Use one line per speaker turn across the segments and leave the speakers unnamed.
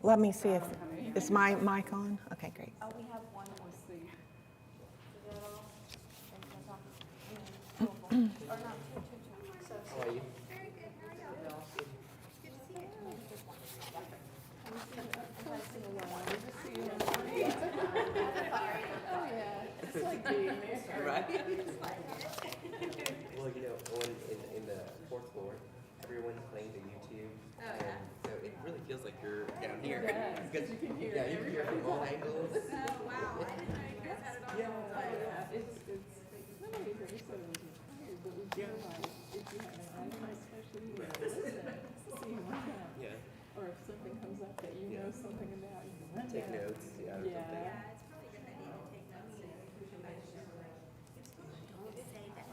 Let me see if, is my mic on? Okay, great.
Oh, we have one more.
Let's see.
Or no, two. So,
How are you?
It's like being there.
Right? Well, you know, in the fourth floor, everyone's playing the YouTube. And so it really feels like you're down here.
Yeah,
Because
you can hear
yeah, you can hear from all angles.
oh, wow, I didn't know you guys had it on.
Yeah, it's not only very so retired, but we realize if you have an item, especially you know, listen, see one out.
Yeah.
Or if something comes up that you know something about, you can run
Take
down.
notes. Yeah. Or
Yeah.
something.
Yeah, it's probably a good idea to take notes. Don't say that.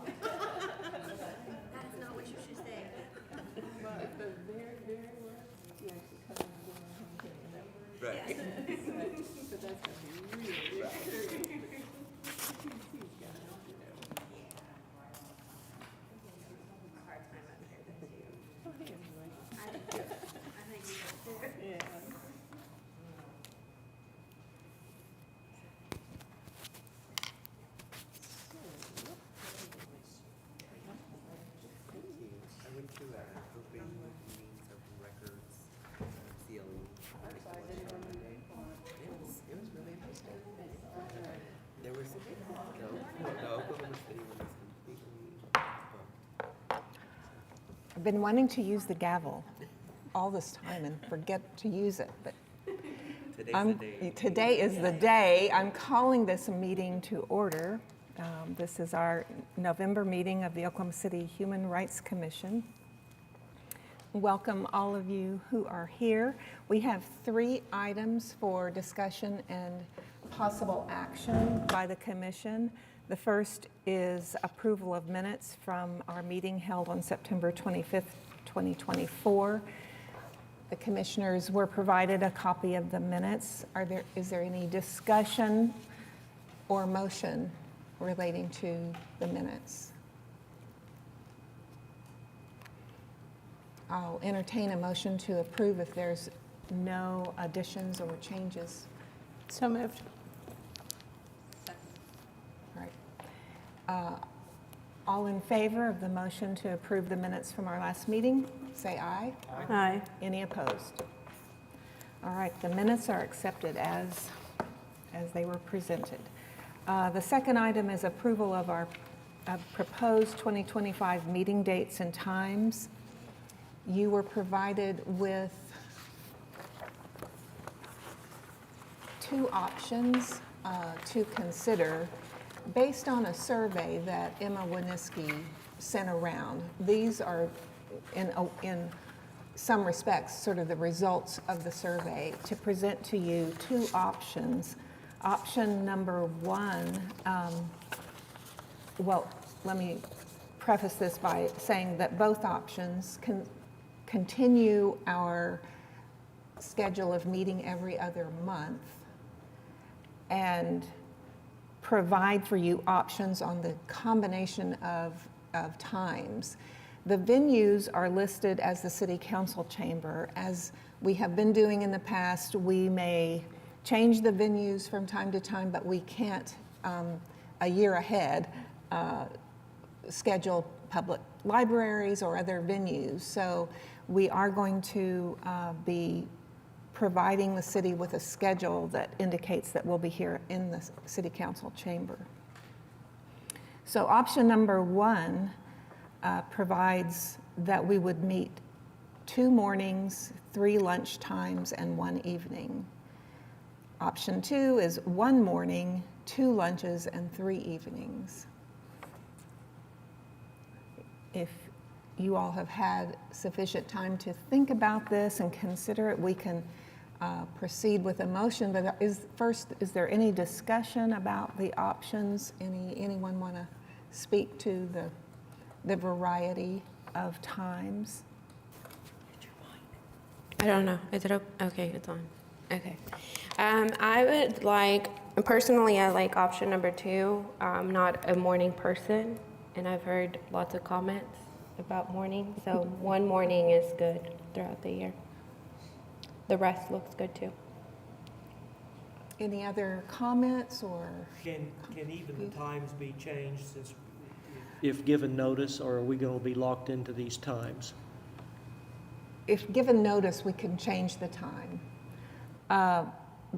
That is not what you should say.
But the very worst, you actually come in and go on home and that
Right.
but that's gonna be really scary. He's got it, you know.
Hard time up here too.
Oh, he is like,
I think you guys do.
yeah.
Thank you. I went to open meetings of records, CLE. It was really interesting. There was no Oklahoma City one was completely booked.
I've been wanting to use the gavel all this time and forget to use it, but
Today's the day.
today is the day. I'm calling this a meeting to order. This is our November meeting of the Oklahoma City Human Rights Commission. Welcome all of you who are here. We have 3 items for discussion and possible action by the commission. The first is approval of minutes from our meeting held on September 25th, 2024. The commissioners were provided a copy of the minutes. Is there any discussion or motion relating to the minutes? I'll entertain a motion to approve if there's no additions or changes.
So moved.
All right. All in favor of the motion to approve the minutes from our last meeting, say aye.
Aye.
Any opposed? All right, the minutes are accepted as they were presented. The second item is approval of our proposed 2025 meeting dates and times. You were provided with 2 options to consider based on a survey that Emma Winiski sent around. These are, in some respects, sort of the results of the survey to present to you 2 options. Option number 1, well, let me preface this by saying that both options can continue our schedule of meeting every other month and provide for you options on the combination of times. The venues are listed as the City Council chamber. As we have been doing in the past, we may change the venues from time to time, but we can't, a year ahead, schedule public libraries or other venues. So we are going to be providing the city with a schedule that indicates that we'll be here in the City Council chamber. So option number 1 provides that we would meet 2 mornings, 3 lunch times, and 1 evening. Option 2 is 1 morning, 2 lunches, and 3 evenings. If you all have had sufficient time to think about this and consider it, we can proceed with a motion. But is there any discussion about the options? Anyone want to speak to the variety of times?
I don't know. Is it okay? It's on. Okay. I would like, personally, I like option number 2. I'm not a morning person, and I've heard lots of comments about morning. So 1 morning is good throughout the year. the rest looks good too.
Any other comments or?
Can even the times be changed since,
If given notice, or are we going to be locked into these times?
If given notice, we can change the time.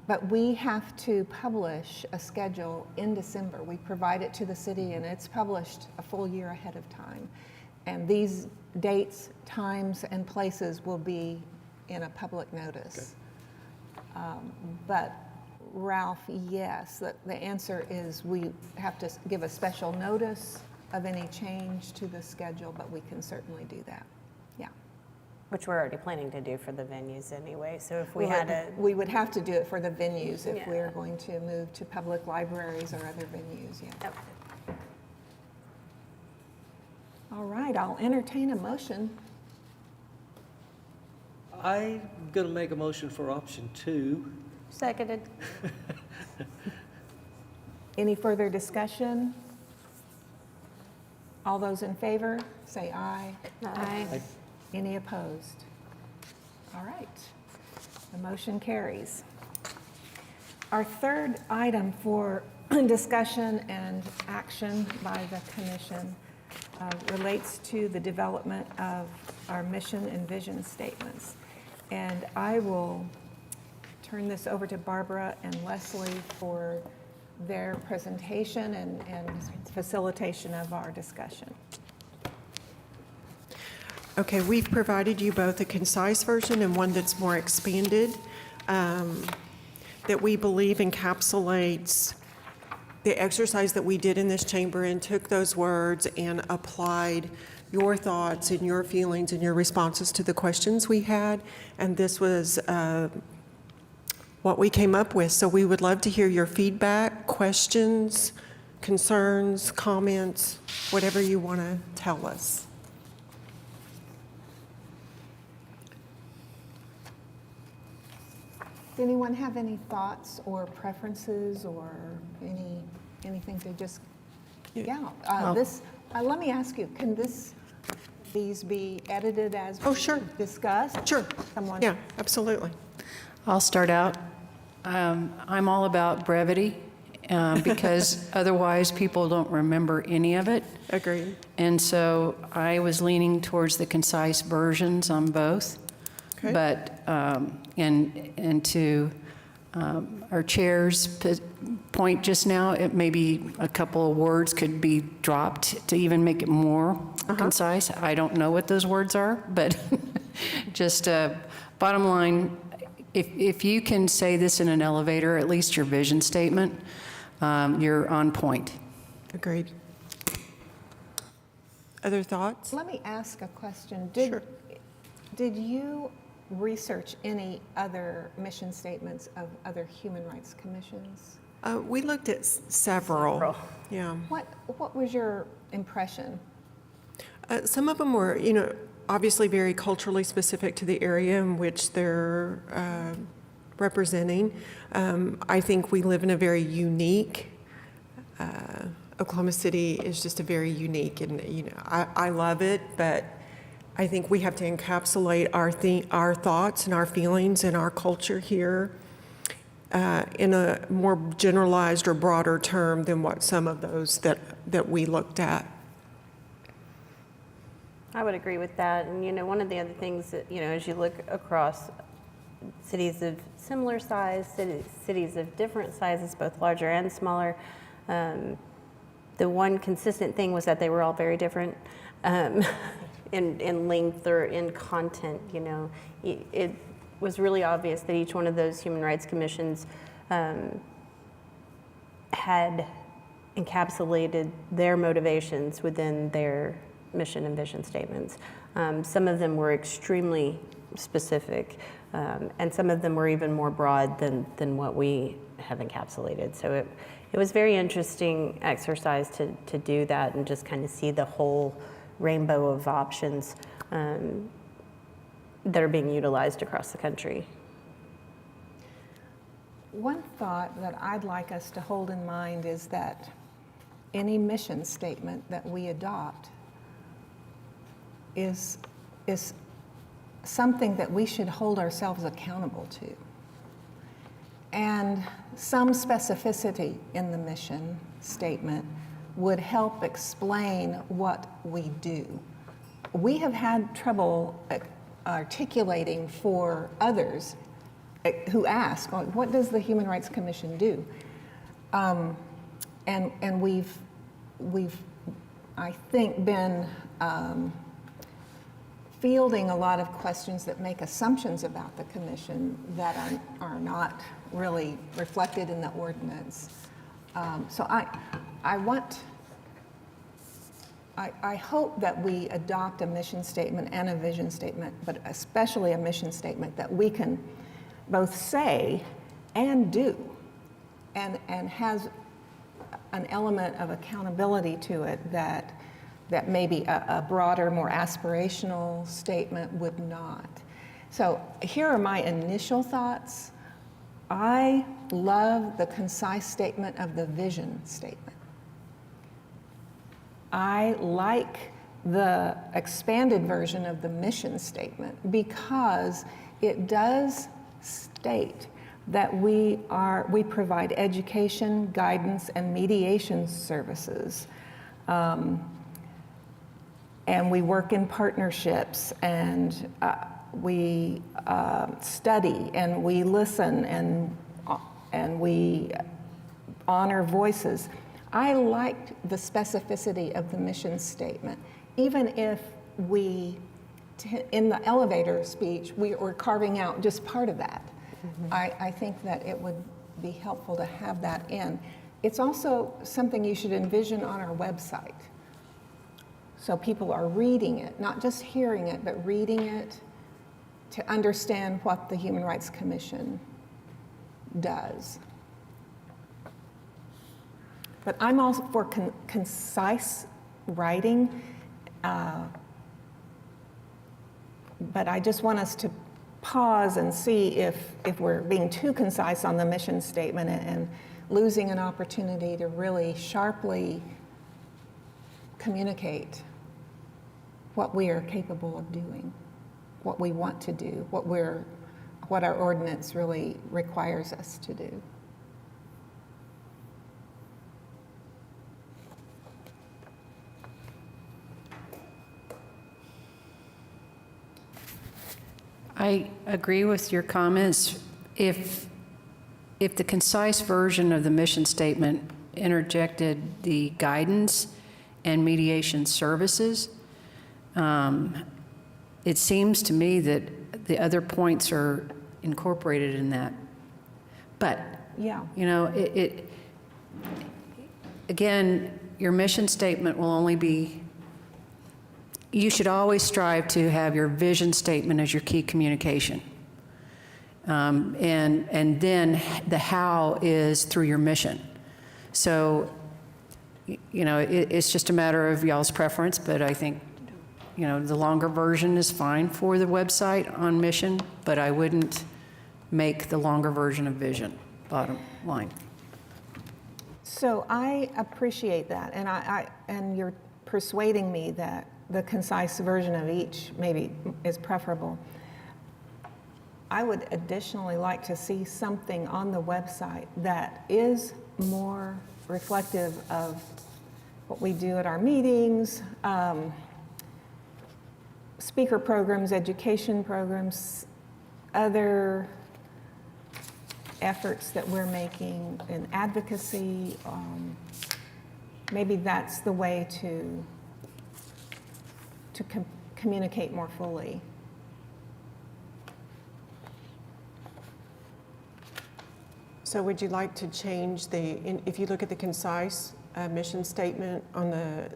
But we have to publish a schedule in December. We provide it to the city and it's published a full year ahead of time. And these dates, times, and places will be in a public notice. But Ralph, yes, the answer is we have to give a special notice of any change to the schedule, but we can certainly do that. Yeah.
Which we're already planning to do for the venues anyway, so if we had a,
We would have to do it for the venues if
Yeah.
we're going to move to public libraries or other venues, yeah.
okay.
All right, I'll entertain a motion.
I'm going to make a motion for option 2.
Seconded.
Any further discussion? All those in favor, say aye.
Aye.
Any opposed? All right, the motion carries. Our third item for discussion and action by the commission relates to the development of our mission and vision statements. And I will turn this over to Barbara and Leslie for their presentation and facilitation of our discussion.
Okay, we've provided you both a concise version and one that's more expanded that we believe encapsulates the exercise that we did in this chamber and took those words and applied your thoughts and your feelings and your responses to the questions we had. And this was what we came up with. So we would love to hear your feedback, questions, concerns, comments, whatever you want to tell us.
Does anyone have any thoughts or preferences or anything to just, let me ask you, can these be edited as
Oh, sure.
discussed?
Sure.
Someone?
Yeah, absolutely.
I'll start out. I'm all about brevity because otherwise people don't remember any of it.
Agreed.
And so I was leaning towards the concise versions on both.
Okay.
But, and to our chair's point just now, it maybe a couple of words could be dropped to even make it more concise. I don't know what those words are, but just bottom line, if you can say this in an elevator, at least your vision statement, you're on point.
Agreed. Other thoughts?
Let me ask a question.
Sure.
Did you research any other mission statements of other human rights commissions?
We looked at several. Yeah.
What was your impression?
Some of them were, obviously very culturally specific to the area in which they're representing. I think we live in a very unique, Oklahoma City is just a very unique, and I love it, but I think we have to encapsulate our thoughts and our feelings and our culture here in a more generalized or broader term than what some of those that we looked at.
I would agree with that. And, one of the other things that, as you look across cities of similar size, cities of different sizes, both larger and smaller, the one consistent thing was that they were all very different in length or in content. It was really obvious that each one of those human rights commissions had encapsulated their motivations within their mission and vision statements. Some of them were extremely specific, and some of them were even more broad than what we have encapsulated. So it was very interesting exercise to do that and just kind of see the whole rainbow of options that are being utilized across the country.
One thought that I'd like us to hold in mind is that any mission statement that we adopt is something that we should hold ourselves accountable to. And some specificity in the mission statement would help explain what we do. We have had trouble articulating for others who ask, well, what does the Human Rights Commission do? And we've, I think, been fielding a lot of questions that make assumptions about the commission that are not really reflected in the ordinance. So I hope that we adopt a mission statement and a vision statement, but especially a mission statement that we can both say and do, and has an element of accountability to it that maybe a broader, more aspirational statement would not. So here are my initial thoughts. I love the concise statement of the vision statement. I like the expanded version of the mission statement because it does state that we provide education, guidance, and mediation services. And we work in partnerships, and we study, and we listen, and we honor voices. I liked the specificity of the mission statement, even if in the elevator speech, we're carving out just part of that. Mm-hmm. I think that it would be helpful to have that in. It's also something you should envision on our website. So people are reading it, not just hearing it, but reading it to understand what the Human Rights Commission does. But I'm also for concise writing, but I just want us to pause and see if we're being too concise on the mission statement and losing an opportunity to really sharply communicate what we are capable of doing, what we want to do, what our ordinance really requires us to do.
I agree with your comments. If the concise version of the mission statement interjected the guidance and mediation services, it seems to me that the other points are incorporated in that. But,
Yeah.
you know, again, your mission statement will only be, you should always strive to have your vision statement as your key communication. And then the how is through your mission. So, you know, it's just a matter of y'all's preference, but I think, you know, the longer version is fine for the website on mission, but I wouldn't make the longer version of vision, bottom line.
So I appreciate that, and you're persuading me that the concise version of each maybe is preferable. I would additionally like to see something on the website that is more reflective of what we do at our meetings, speaker programs, education programs, other efforts that we're making in advocacy. Maybe that's the way to communicate more fully.
So would you like to change if you look at the concise mission statement on the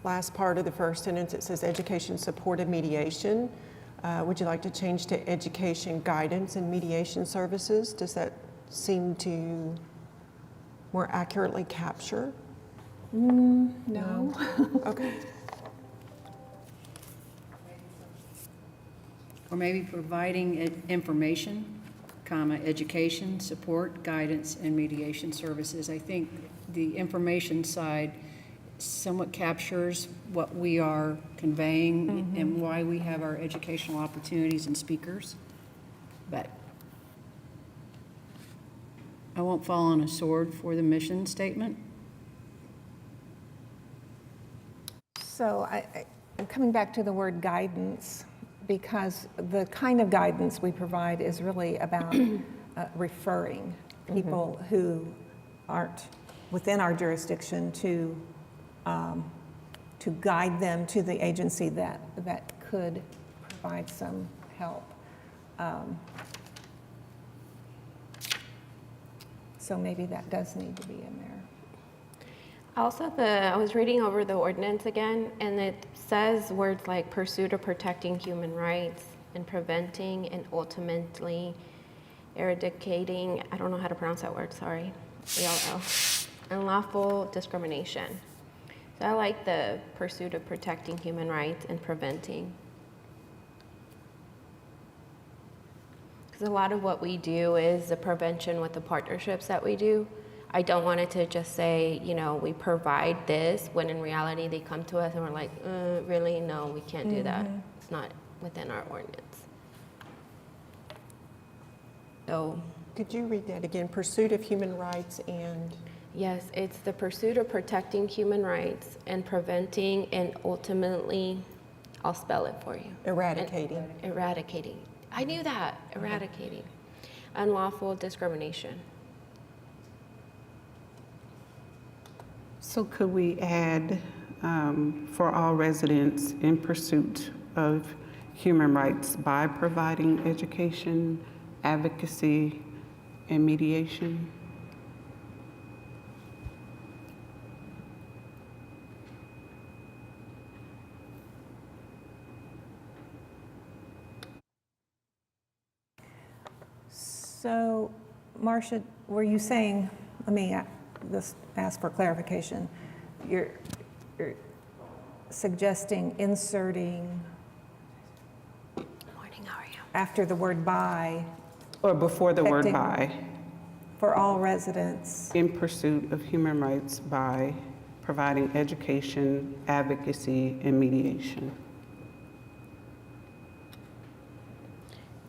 last part of the first sentence, it says education supported mediation. Would you like to change to education guidance and mediation services? Does that seem to more accurately capture?
No.
Okay.
Or maybe providing information, education, support, guidance, and mediation services. I think the information side somewhat captures what we are conveying and why we have our educational opportunities and speakers. But I won't fall on a sword for the mission statement.
So I'm coming back to the word guidance, because the kind of guidance we provide is really about referring people who aren't within our jurisdiction to guide them to the agency that could provide some help. So maybe that does need to be in there.
Also, I was reading over the ordinance again, and it says words like pursuit of protecting human rights and preventing and ultimately eradicating, I don't know how to pronounce that word, sorry, we all know, unlawful discrimination. So I like the pursuit of protecting human rights and preventing. Because a lot of what we do is the prevention with the partnerships that we do. I don't want it to just say, you know, we provide this, when in reality they come to us and we're like, really? No, we can't do that. It's not within our ordinance. So,
Could you read that again? Pursuit of human rights and,
yes, it's the pursuit of protecting human rights and preventing and ultimately, I'll spell it for you.
eradicating.
Eradicating. I knew that. Eradicating. Unlawful discrimination.
So could we add, for all residents in pursuit of human rights by providing education, advocacy, and mediation?
So, Marcia, were you saying, let me just ask for clarification. You're suggesting inserting
Morning, how are you?
after the word by
Or before the word
Protecting-
by,
for all residents.
in pursuit of human rights by providing education, advocacy, and mediation.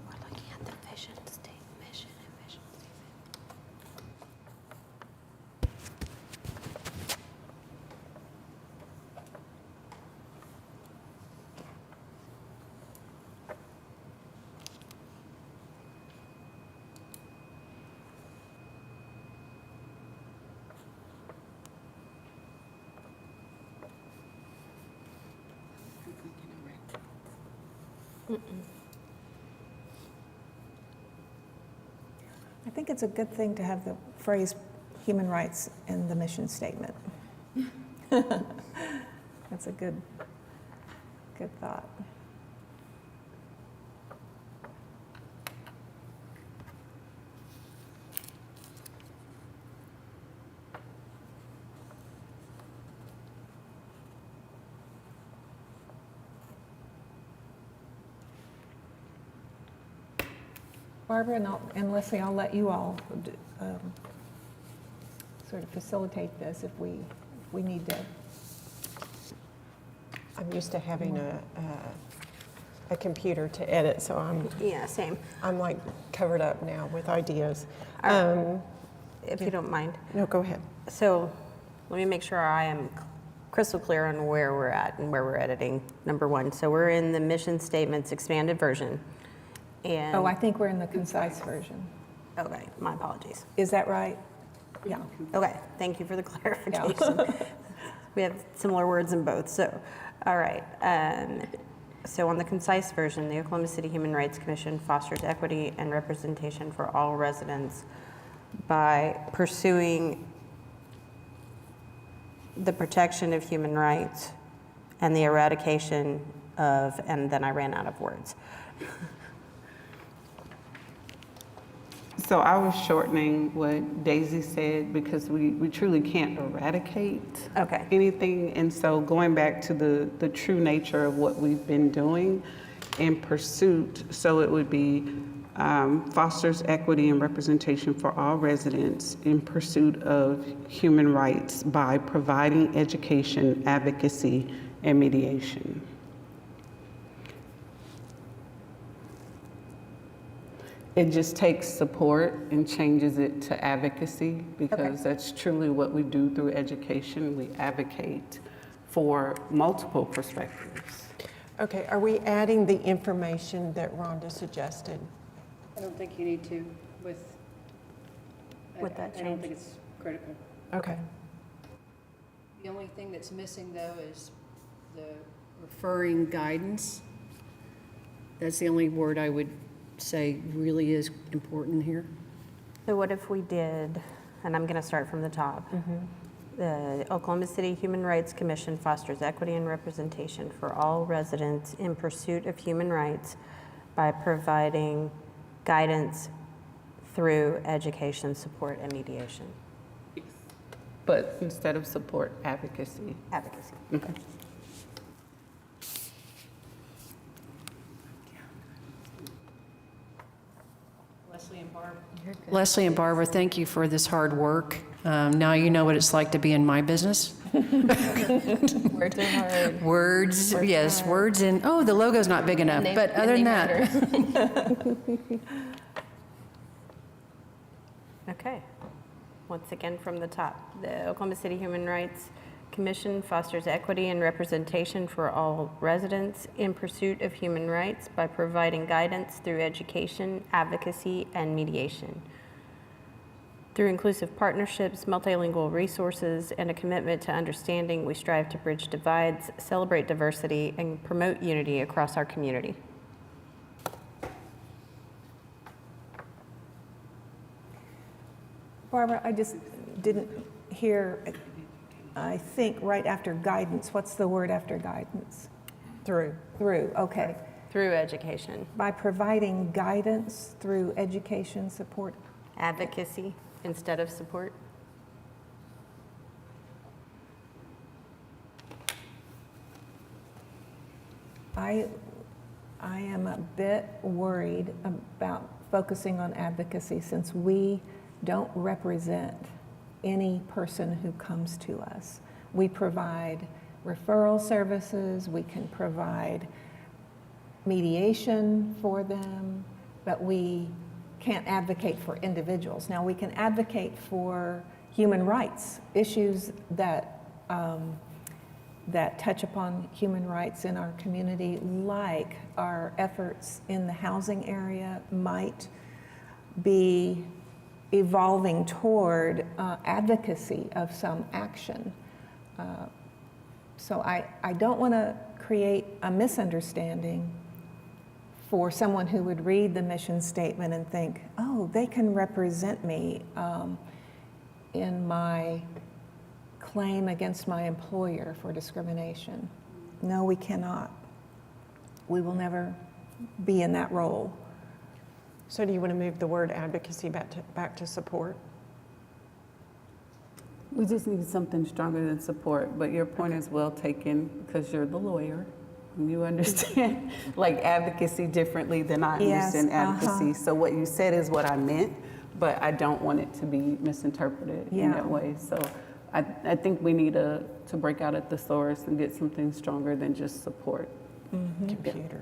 We're looking at the vision statement, mission and vision statement.
I think it's a good thing to have the phrase human rights in the mission statement. That's a good thought. Barbara and Leslie, I'll let you all sort of facilitate this if we need to.
I'm used to having a computer to edit, so
Yeah, same.
I'm like covered up now with ideas.
If you don't mind.
No, go ahead.
So let me make sure I am crystal clear on where we're at and where we're editing. Number one, so we're in the mission statements expanded version. And,
Oh, I think we're in the concise version.
okay, my apologies.
Is that right? Yeah.
Okay, thank you for the clarification. We have similar words in both, so, all right. So on the concise version, the Oklahoma City Human Rights Commission fosters equity and representation for all residents by pursuing the protection of human rights and the eradication of, and then I ran out of words.
So I was shortening what Daisy said because we truly can't eradicate
Okay.
anything. And so going back to the true nature of what we've been doing in pursuit, so it would be fosters equity and representation for all residents in pursuit of human rights by providing education, advocacy, and mediation. It just takes support and changes it to advocacy, because that's truly what we do through education. We advocate for multiple perspectives.
Okay, are we adding the information that Rhonda suggested?
I don't think you need to with.
With that
I don't
change.
think it's critical.
Okay.
The only thing that's missing though is the referring guidance. That's the only word I would say really is important here.
So what if we did, and I'm going to start from the top. The Oklahoma City Human Rights Commission fosters equity and representation for all residents in pursuit of human rights by providing guidance through education, support, and mediation.
But instead of support, advocacy.
Advocacy.
Okay.
Leslie and Barbara, thank you for this hard work. Now you know what it's like to be in my business.
Words are hard.
Words, yes, words, and, oh, the logo's not big enough, but other than that.
Okay. Once again, from the top, the Oklahoma City Human Rights Commission fosters equity and representation for all residents in pursuit of human rights by providing guidance through education, advocacy, and mediation. Through inclusive partnerships, multilingual resources, and a commitment to understanding, we strive to bridge divides, celebrate diversity, and promote unity across our community.
Barbara, I just didn't hear, I think right after guidance, what's the word after guidance?
Through.
Through, okay.
Through education.
By providing guidance through education, support.
Advocacy instead of support.
I am a bit worried about focusing on advocacy since we don't represent any person who comes to us. We provide referral services, we can provide mediation for them, but we can't advocate for individuals. Now, we can advocate for human rights, issues that that touch upon human rights in our community, like our efforts in the housing area might be evolving toward advocacy of some action. So I don't want to create a misunderstanding for someone who would read the mission statement and think, oh, they can represent me in my claim against my employer for discrimination. No, we cannot. We will never be in that role.
So do you want to move the word advocacy back to support?
We just need something stronger than support, but your point is well taken because you're the lawyer. And you understand like advocacy differently than I understand advocacy. So what you said is what I meant, but I don't want it to be misinterpreted in that way. So I think we need to break out at the source and get something stronger than just support.
Computer.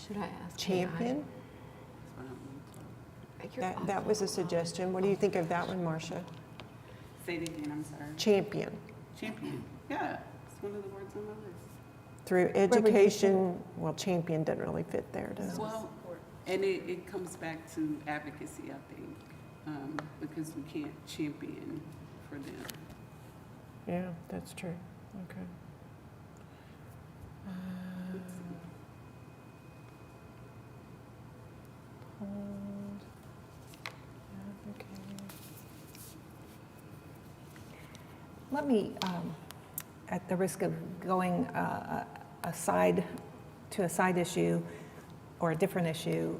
Should I ask?
Champion? That was a suggestion. What do you think of that one, Marcia?
Say it again, I'm sorry.
Champion.
Champion. Yeah, it's one of the words on my list.
Through education, well, champion doesn't really fit there, does it?
Well, and it comes back to advocacy, I think, because we can't champion for them.
Yeah, that's true. Okay.
Let me at the risk of going aside to a side issue or a different issue,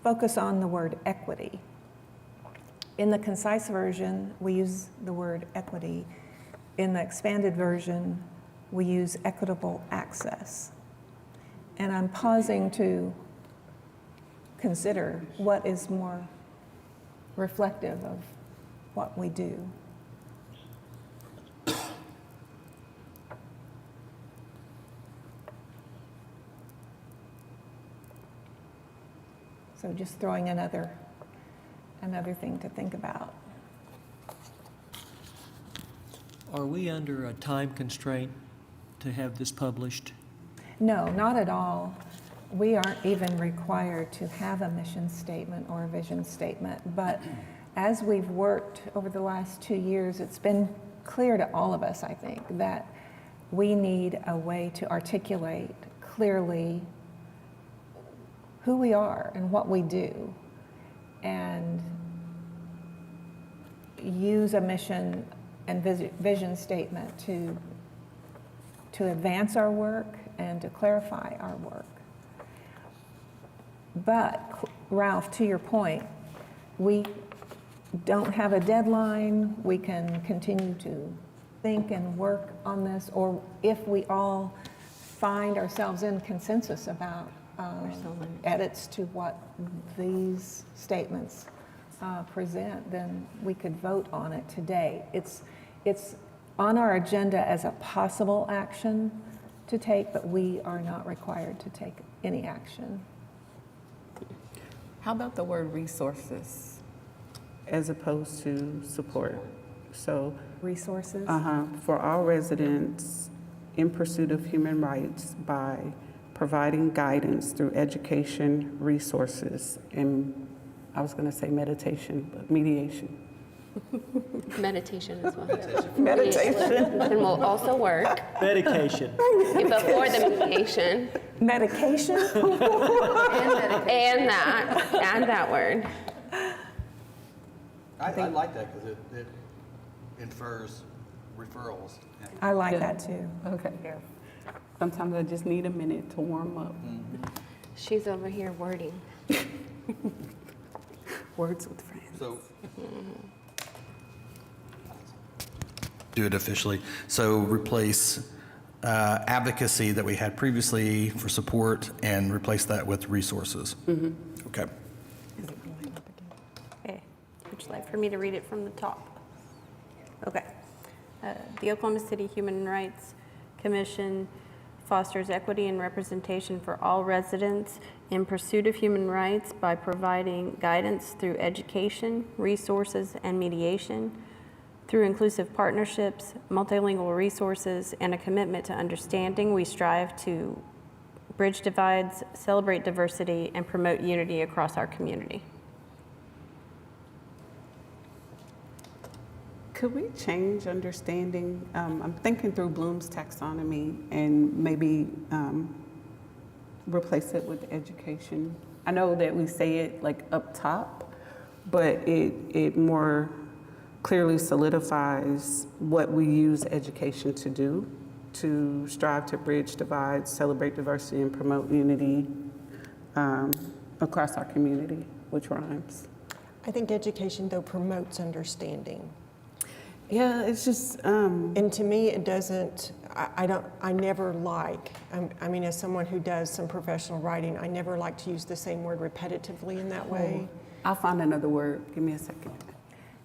focus on the word equity. In the concise version, we use the word equity. In the expanded version, we use equitable access. And I'm pausing to consider what is more reflective of what we do. So just throwing another thing to think about.
Are we under a time constraint to have this published?
No, not at all. We aren't even required to have a mission statement or a vision statement, but as we've worked over the last 2 years, it's been clear to all of us, I think, that we need a way to articulate clearly who we are and what we do, and use a mission and vision statement to advance our work and to clarify our work. But Ralph, to your point, we don't have a deadline. We can continue to think and work on this, or if we all find ourselves in consensus about edits to what these statements present, then we could vote on it today. It's on our agenda as a possible action to take, but we are not required to take any action.
How about the word resources as opposed to support? So,
Resources?
for all residents in pursuit of human rights by providing guidance through education, resources, and I was going to say meditation, but mediation.
Meditation as well.
Meditation.
And will also work
Medication.
before the mediation.
Medication?
And that word.
I like that because it infers referrals.
I like that too.
Okay. Sometimes I just need a minute to warm up.
She's over here wording.
Words with friends.
So, do it officially. So replace advocacy that we had previously for support and replace that with resources. Okay.
Okay, would you like for me to read it from the top? Okay. The Oklahoma City Human Rights Commission fosters equity and representation for all residents in pursuit of human rights by providing guidance through education, resources, and mediation. Through inclusive partnerships, multilingual resources, and a commitment to understanding, we strive to bridge divides, celebrate diversity, and promote unity across our community.
Could we change understanding? I'm thinking through Bloom's taxonomy and maybe replace it with education. I know that we say it like up top, but it more clearly solidifies what we use education to do, to strive to bridge divides, celebrate diversity, and promote unity across our community, which rhymes.
I think education, though, promotes understanding.
Yeah, it's just,
And to me, it doesn't, I never like, I mean, as someone who does some professional writing, I never like to use the same word repetitively in that way.
I'll find another word. Give me a second.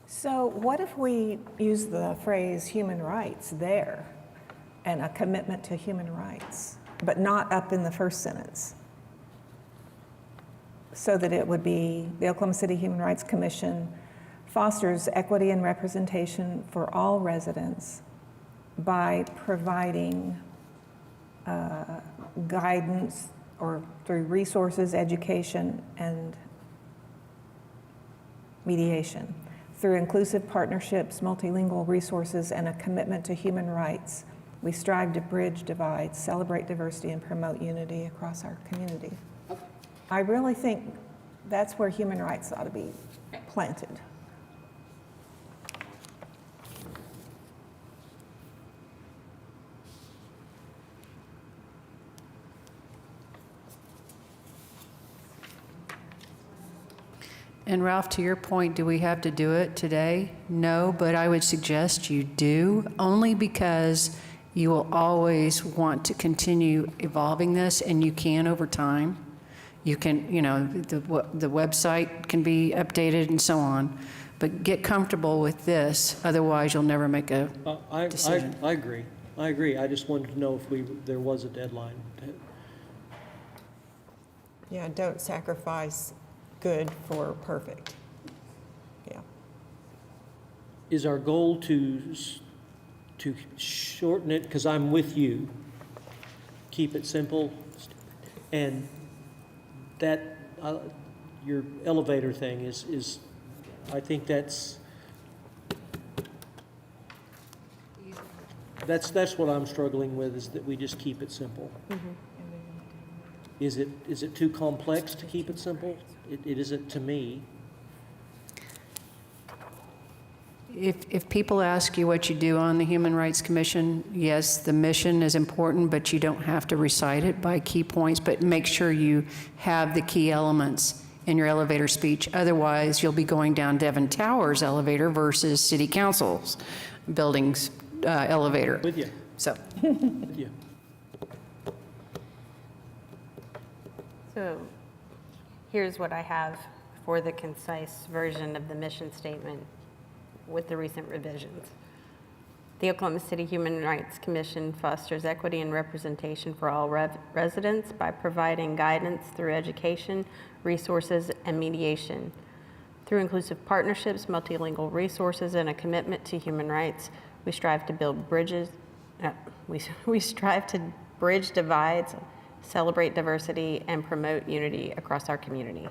So what if we use the phrase human rights there and a commitment to human rights, but not up in the first sentence? So that it would be the Oklahoma City Human Rights Commission fosters equity and representation for all residents by providing guidance or through resources, education, and mediation. Through inclusive partnerships, multilingual resources, and a commitment to human rights, we strive to bridge divides, celebrate diversity, and promote unity across our community. I really think that's where human rights ought to be planted.
And Ralph, to your point, do we have to do it today? No, but I would suggest you do, only because you will always want to continue evolving this, and you can over time. You can, the website can be updated and so on, but get comfortable with this, otherwise you'll never make a decision.
I agree. I agree. I just wanted to know if there was a deadline.
Yeah, don't sacrifice good for perfect. Yeah.
Is our goal to shorten it, because I'm with you, keep it simple, and that, your elevator thing is, I think that's what I'm struggling with, is that we just keep it simple. Is it too complex to keep it simple? It isn't to me.
If people ask you what you do on the Human Rights Commission, yes, the mission is important, but you don't have to recite it by key points, but make sure you have the key elements in your elevator speech. Otherwise, you'll be going down Devon Towers elevator versus City Council's buildings elevator.
With you.
So.
With you.
So here's what I have for the concise version of the mission statement with the recent revisions. The Oklahoma City Human Rights Commission fosters equity and representation for all residents by providing guidance through education, resources, and mediation. Through inclusive partnerships, multilingual resources, and a commitment to human rights, we strive to build bridges. We strive to bridge divides, celebrate diversity, and promote unity across our community.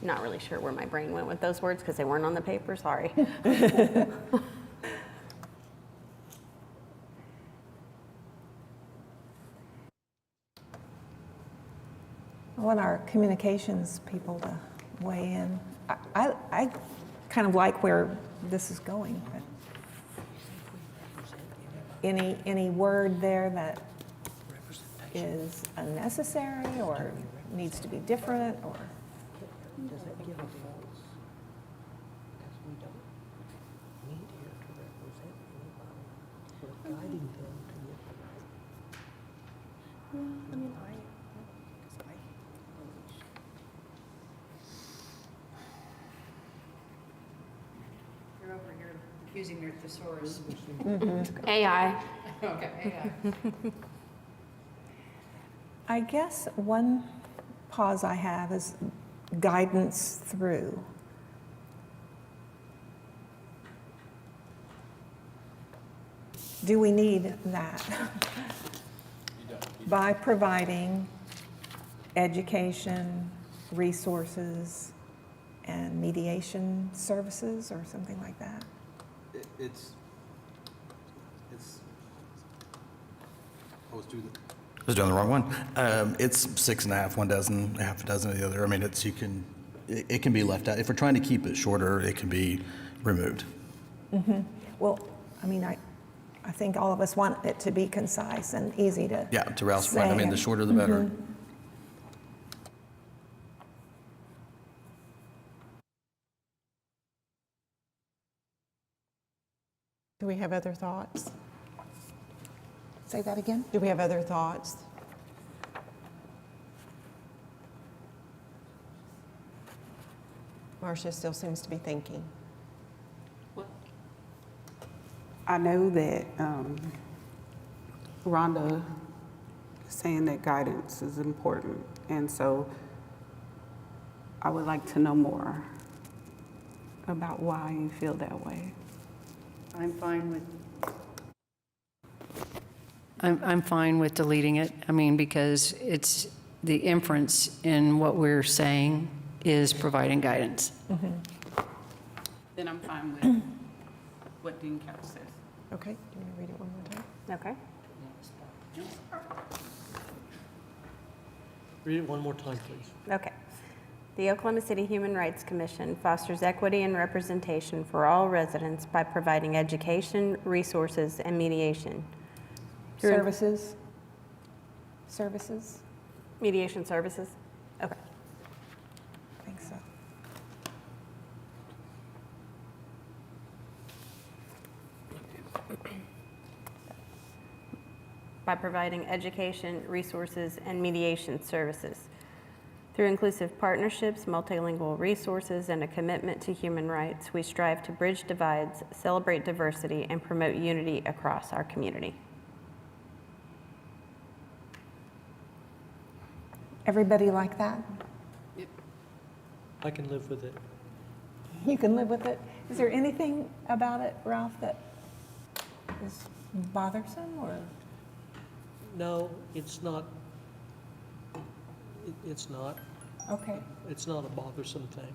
Not really sure where my brain went with those words because they weren't on the paper, sorry.
I want our communications people to weigh in. I kind of like where this is going. But any word there that is unnecessary or needs to be different, or?
Does it give a false? Because we don't need here to represent anybody. We're guiding them to it. I mean,
You're over here accusing your thesaurus.
AI.
Okay, AI.
I guess one pause I have is guidance through. Do we need that? By providing education, resources, and mediation services or something like that?
It's I was doing the wrong one. It's 6.5, one dozen, half a dozen of the other. I mean, it can be left out. If we're trying to keep it shorter, it can be removed.
Mm-hmm. Well, I mean, I think all of us want it to be concise and easy to
Yeah, to Ralph's point, I mean, the shorter the better.
Mm-hmm.
Do we have other thoughts?
Say that again?
Do we have other thoughts? Marcia still seems to be thinking.
I know that Rhonda is saying that guidance is important, and so I would like to know more about why you feel that way.
I'm fine with,
I'm fine with deleting it. I mean, because it's the inference in what we're saying is providing guidance.
Then I'm fine with what Dean Couch says.
Okay, do you want to read it one more time?
Okay.
read it one more time, please.
Okay. The Oklahoma City Human Rights Commission fosters equity and representation for all residents by providing education, resources, and mediation.
Services? Services?
Mediation services? Okay.
I think so.
by providing education, resources, and mediation services. Through inclusive partnerships, multilingual resources, and a commitment to human rights, we strive to bridge divides, celebrate diversity, and promote unity across our community.
Everybody like that?
I can live with it.
You can live with it? Is there anything about it, Ralph, that is bothersome or?
No, it's not. It's not.
Okay.
It's not a bothersome thing.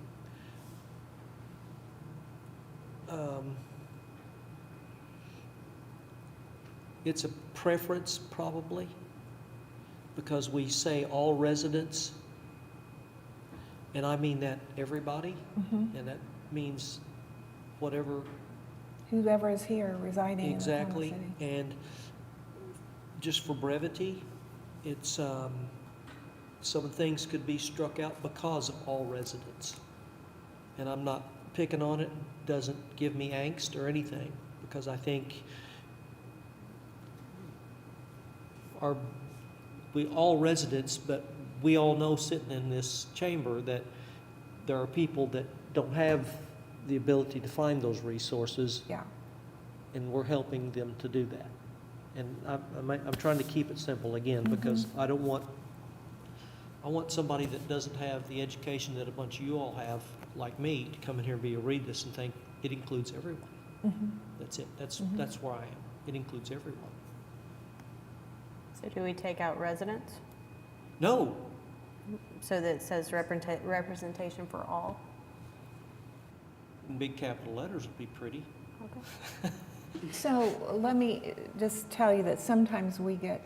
It's a preference probably, because we say all residents, and I mean that everybody, and that means whatever.
Whoever is here residing in Oklahoma
Exactly,
City.
and just for brevity, it's, some things could be struck out because of all residents. And I'm not picking on it, doesn't give me angst or anything, because I think we all residents, but we all know sitting in this chamber that there are people that don't have the ability to find those resources.
Yeah.
And we're helping them to do that. And I'm trying to keep it simple again, because I want somebody that doesn't have the education that a bunch of you all have, like me, to come in here and be able to read this and think it includes everyone. That's it. That's where I am. It includes everyone.
So do we take out residents?
No,
So that it says representation for all?
in big capital letters would be pretty.
Okay.
So let me just tell you that sometimes we get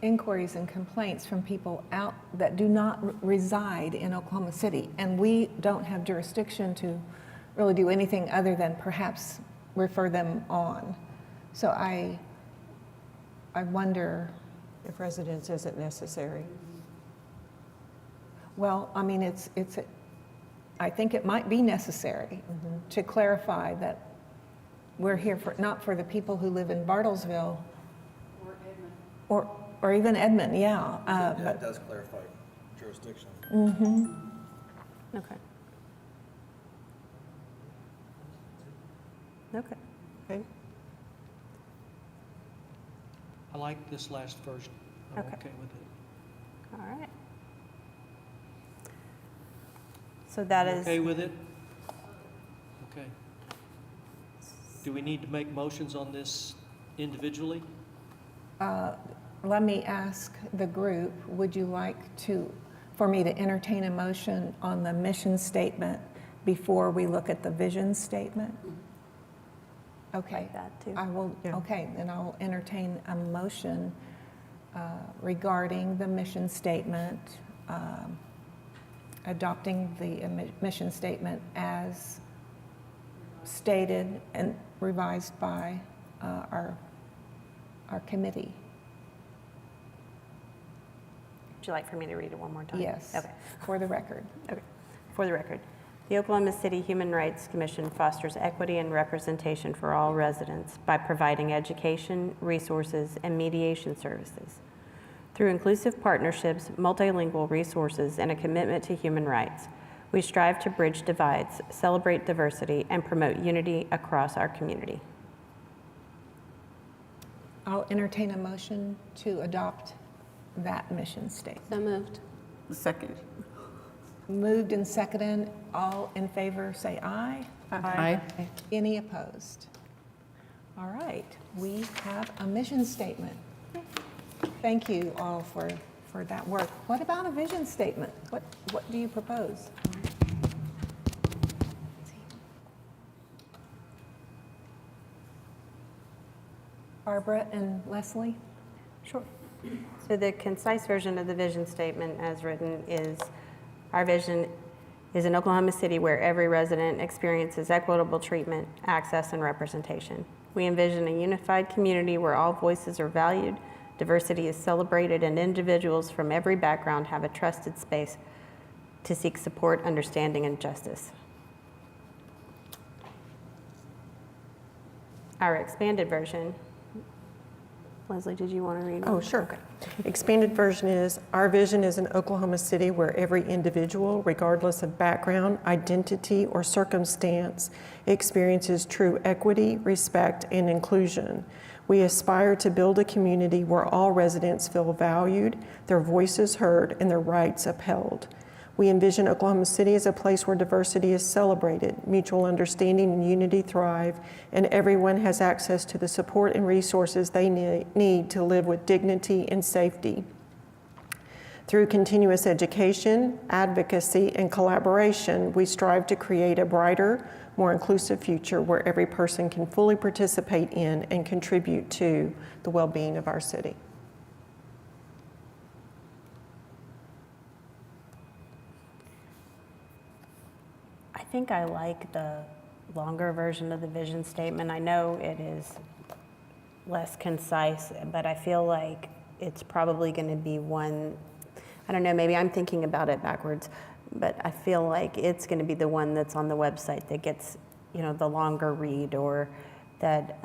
inquiries and complaints from people out that do not reside in Oklahoma City, and we don't have jurisdiction to really do anything other than perhaps refer them on. So I wonder,
If residence isn't necessary.
well, I mean, I think it might be necessary to clarify that we're here for, not for the people who live in Bartlesville. Or even Edmond, yeah.
Yeah, it does clarify jurisdiction.
Okay. Okay.
Okay.
I like this last version. I'm
Okay.
okay with it.
All right. So that
You
is,
okay with it? Okay. Do we need to make motions on this individually?
Let me ask the group, would you like for me to entertain a motion on the mission statement before we look at the vision statement? Okay.
like that too.
I will,
Yeah.
okay, then I'll entertain a motion regarding the mission statement, adopting the mission statement as stated and revised by our committee.
Would you like for me to read it one more time?
Yes,
Okay.
for the record.
Okay. For the record, the Oklahoma City Human Rights Commission fosters equity and representation for all residents by providing education, resources, and mediation services. Through inclusive partnerships, multilingual resources, and a commitment to human rights, we strive to bridge divides, celebrate diversity, and promote unity across our community.
I'll entertain a motion to adopt that mission statement.
So moved.
Second.
Moved and seconded, all in favor say aye.
Aye.
Any opposed? All right, we have a mission statement. Thank you all for that work. What about a vision statement? What do you propose? Barbara and Leslie?
Sure. So the concise version of the vision statement as written is, our vision is an Oklahoma City where every resident experiences equitable treatment, access, and representation. We envision a unified community where all voices are valued, diversity is celebrated, and individuals from every background have a trusted space to seek support, understanding, and justice. Our expanded version Leslie, did you want to read it?
Oh, sure. Expanded version is, our vision is an Oklahoma City where every individual, regardless of background, identity, or circumstance, experiences true equity, respect, and inclusion. We aspire to build a community where all residents feel valued, their voices heard, and their rights upheld. We envision Oklahoma City as a place where diversity is celebrated, mutual understanding and unity thrive, and everyone has access to the support and resources they need to live with dignity and safety. Through continuous education, advocacy, and collaboration, we strive to create a brighter, more inclusive future where every person can fully participate in and contribute to the well-being of our city.
I think I like the longer version of the vision statement. I know it is less concise, but I feel like it's probably going to be one, I don't know, maybe I'm thinking about it backwards, but I feel like it's going to be the one that's on the website that gets, the longer read, or that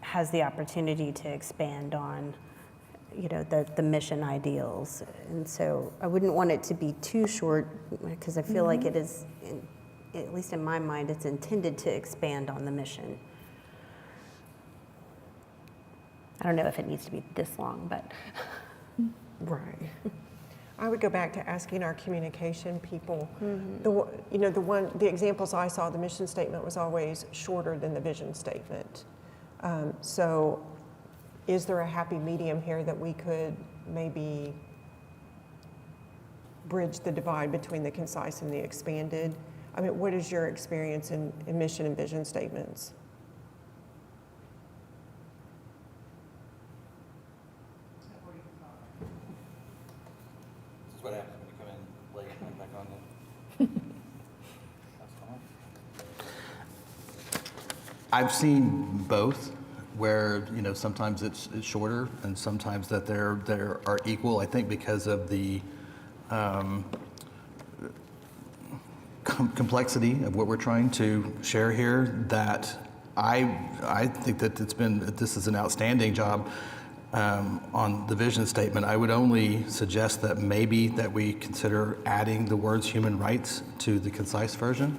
has the opportunity to expand on, the mission ideals. And so I wouldn't want it to be too short, because I feel like it is, at least in my mind, it's intended to expand on the mission. I don't know if it needs to be this long, but.
Right. I would go back to asking our communication people. The examples I saw, the mission statement was always shorter than the vision statement. So is there a happy medium here that we could maybe bridge the divide between the concise and the expanded? I mean, what is your experience in mission and vision statements?
This is what happens when you come in late and back on then. That's fine. I've seen both, where sometimes it's shorter and sometimes that they are equal. I think because of the complexity of what we're trying to share here, that I think that this is an outstanding job on the vision statement. I would only suggest that maybe that we consider adding the words human rights to the concise version,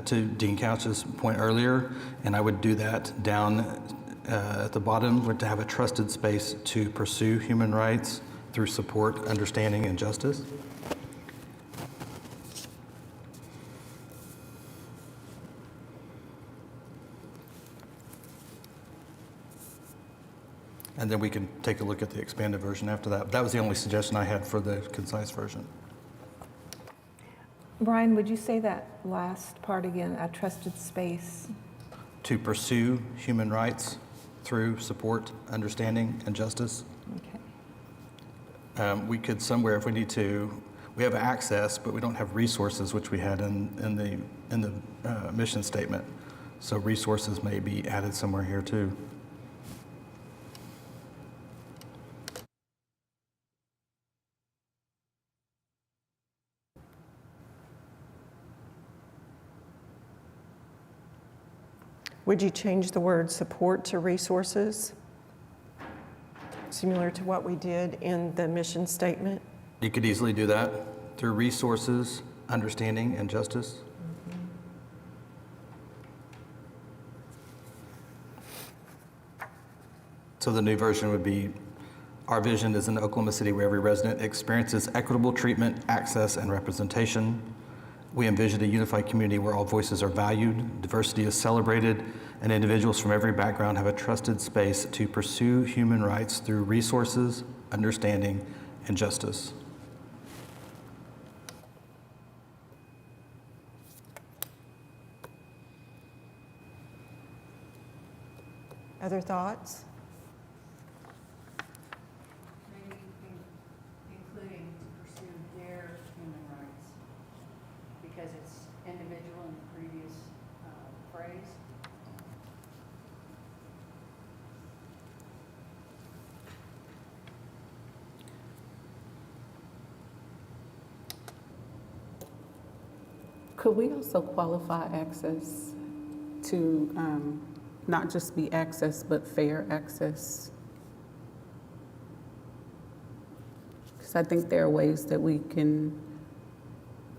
to Dean Couch's point earlier, and I would do that down at the bottom, to have a trusted space to pursue human rights through support, understanding, and justice. And then we can take a look at the expanded version after that. But that was the only suggestion I had for the concise version.
Brian, would you say that last part again, a trusted space?
To pursue human rights through support, understanding, and justice.
Okay.
We could somewhere, if we need to, we have access, but we don't have resources, which we had in the mission statement. So resources may be added somewhere here too.
Would you change the word support to resources? Similar to what we did in the mission statement?
You could easily do that through resources, understanding, and justice. So the new version would be, our vision is an Oklahoma City where every resident experiences equitable treatment, access, and representation. We envision a unified community where all voices are valued, diversity is celebrated, and individuals from every background have a trusted space to pursue human rights through resources, understanding, and justice.
Other thoughts?
Maybe including to pursue their human rights, because it's individual in the previous phrase.
Could we also qualify access to not just be access, but fair access So I think there are ways that we can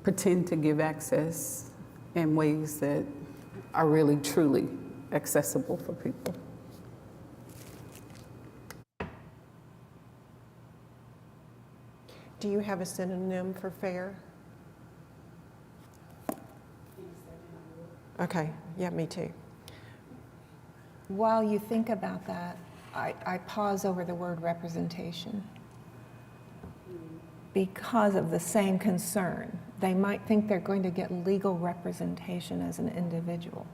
pretend to give access in ways that are really, truly accessible for people.
Do you have a synonym for fair? Okay, yeah, me too.
While you think about that, I pause over the word representation because of the same concern. They might think they're going to get legal representation as an individual.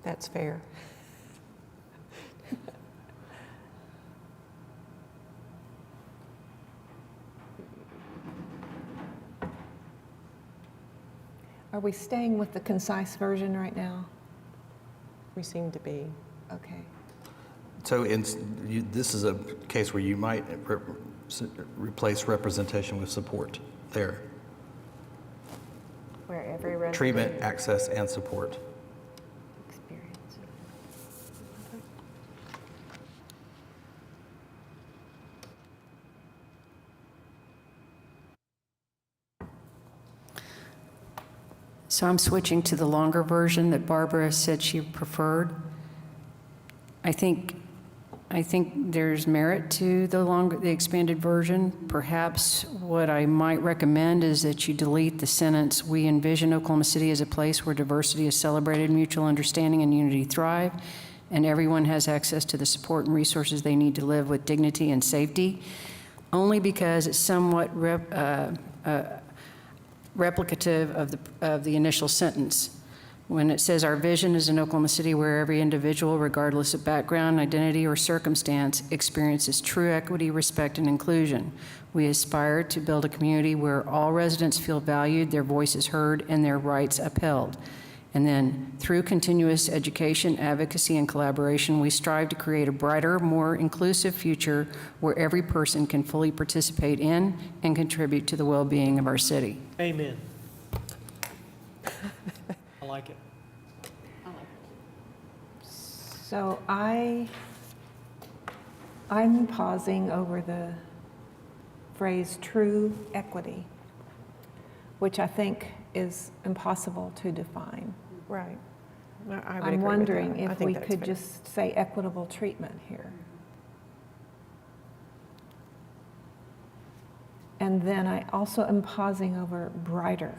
That's fair.
Are we staying with the concise version right now?
We seem to be.
Okay.
So this is a case where you might replace representation with support there.
Where every resident.
Treatment, access, and support.
Experience.
So I'm switching to the longer version that Barbara said she preferred. I think there's merit to the expanded version. Perhaps what I might recommend is that you delete the sentence, "We envision Oklahoma City as a place where diversity is celebrated, mutual understanding and unity thrive, and everyone has access to the support and resources they need to live with dignity and safety," only because it's somewhat replicative of the initial sentence. When it says, "Our vision is an Oklahoma City where every individual, regardless of background, identity, or circumstance, experiences true equity, respect, and inclusion. We aspire to build a community where all residents feel valued, their voices heard, and their rights upheld." And then, through continuous education, advocacy, and collaboration, we strive to create a brighter, more inclusive future where every person can fully participate in and contribute to the well-being of our city.
Amen. I like it.
So I'm pausing over the phrase "true equity," which I think is impossible to define.
Right. I would agree
I'm
with
wondering
that. I
if
think
we
that's
could
fair.
just say equitable treatment here. And then I also am pausing over brighter.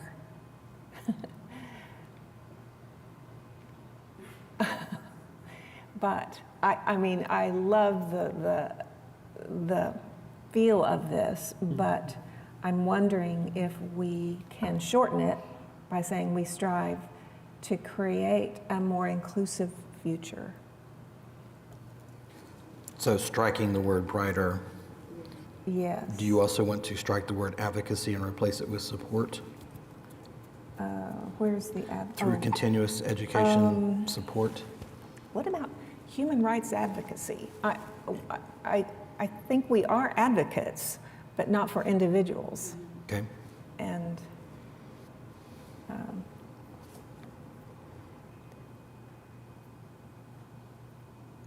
But I mean, I love the feel of this, but I'm wondering if we can shorten it by saying we strive to create a more inclusive future.
So striking the word brighter,
Yes.
do you also want to strike the word advocacy and replace it with support?
Where's the
Through continuous education support?
What about human rights advocacy? I think we are advocates, but not for individuals.
Okay.
And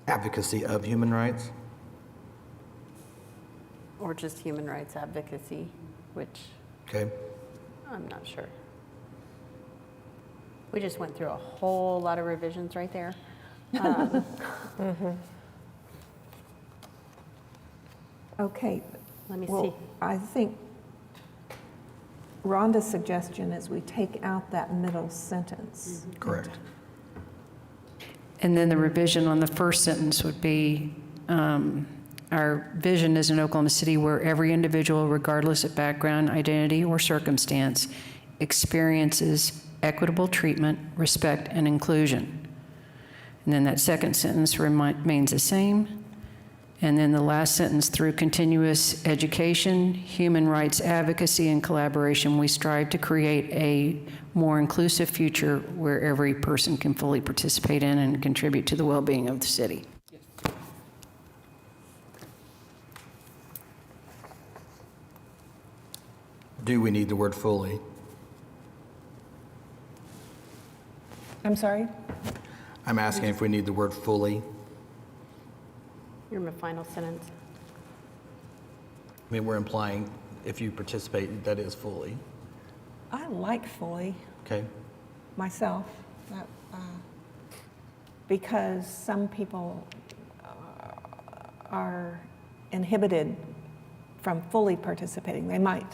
Advocacy of human rights?
Or just human rights advocacy, which
Okay.
I'm not sure. We just went through a whole lot of revisions right there.
okay,
Let me
well,
see.
I think Rhonda's suggestion is we take out that middle sentence.
Correct.
And then the revision on the first sentence would be, our vision is an Oklahoma City where every individual, regardless of background, identity, or circumstance, experiences equitable treatment, respect, and inclusion. And then that second sentence remains the same. And then the last sentence, through continuous education, human rights advocacy, and collaboration, we strive to create a more inclusive future where every person can fully participate in and contribute to the well-being of the city.
Do we need the word fully?
I'm sorry?
I'm asking if we need the word fully.
Your final sentence.
I mean, we're implying if you participate, that is fully,
I like fully
okay?
myself, because some people are inhibited from fully participating. They might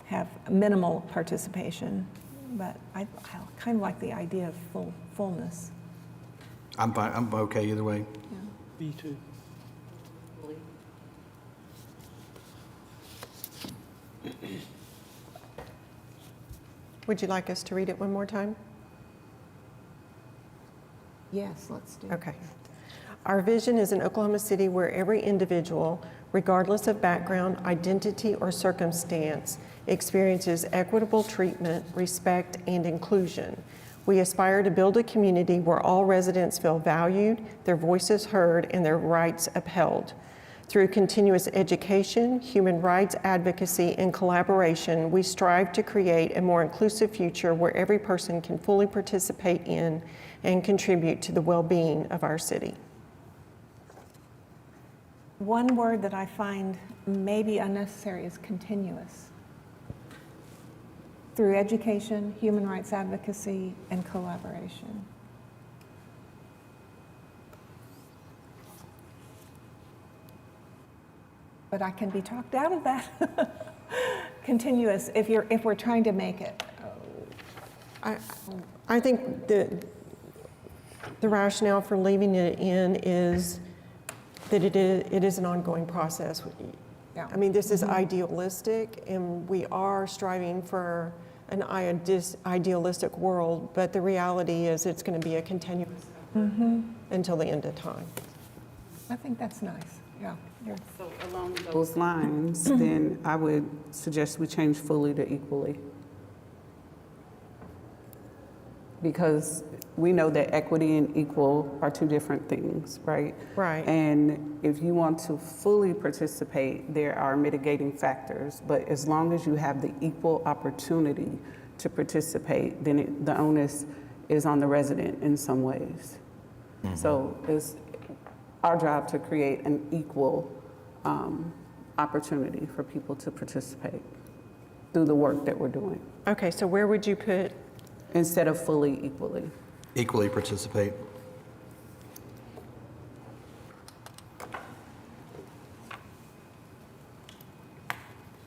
have minimal participation, but I kind of like the idea of fullness.
I'm fine, I'm okay either way.
Me too.
Would you like us to read it one more time?
Yes, let's do it.
Okay. Our vision is an Oklahoma City where every individual, regardless of background, identity, or circumstance, experiences equitable treatment, respect, and inclusion. We aspire to build a community where all residents feel valued, their voices heard, and their rights upheld. Through continuous education, human rights advocacy, and collaboration, we strive to create a more inclusive future where every person can fully participate in and contribute to the well-being of our city.
One word that I find maybe unnecessary is continuous. Through education, human rights advocacy, and collaboration. But I can be talked out of that. Continuous, if we're trying to make it.
I think the rationale for leaving it in is that it is an ongoing process.
Yeah.
I mean, this is idealistic, and we are striving for an idealistic world, but the reality is it's going to be a continuous effort until the end of time.
I think that's nice, yeah.
So along those lines, then I would suggest we change fully to equally. Because we know that equity and equal are two different things, right?
Right.
And if you want to fully participate, there are mitigating factors. But as long as you have the equal opportunity to participate, then the onus is on the resident in some ways. So it's our job to create an equal opportunity for people to participate through the work that we're doing,
Okay, so where would you put,
instead of fully equally.
Equally participate.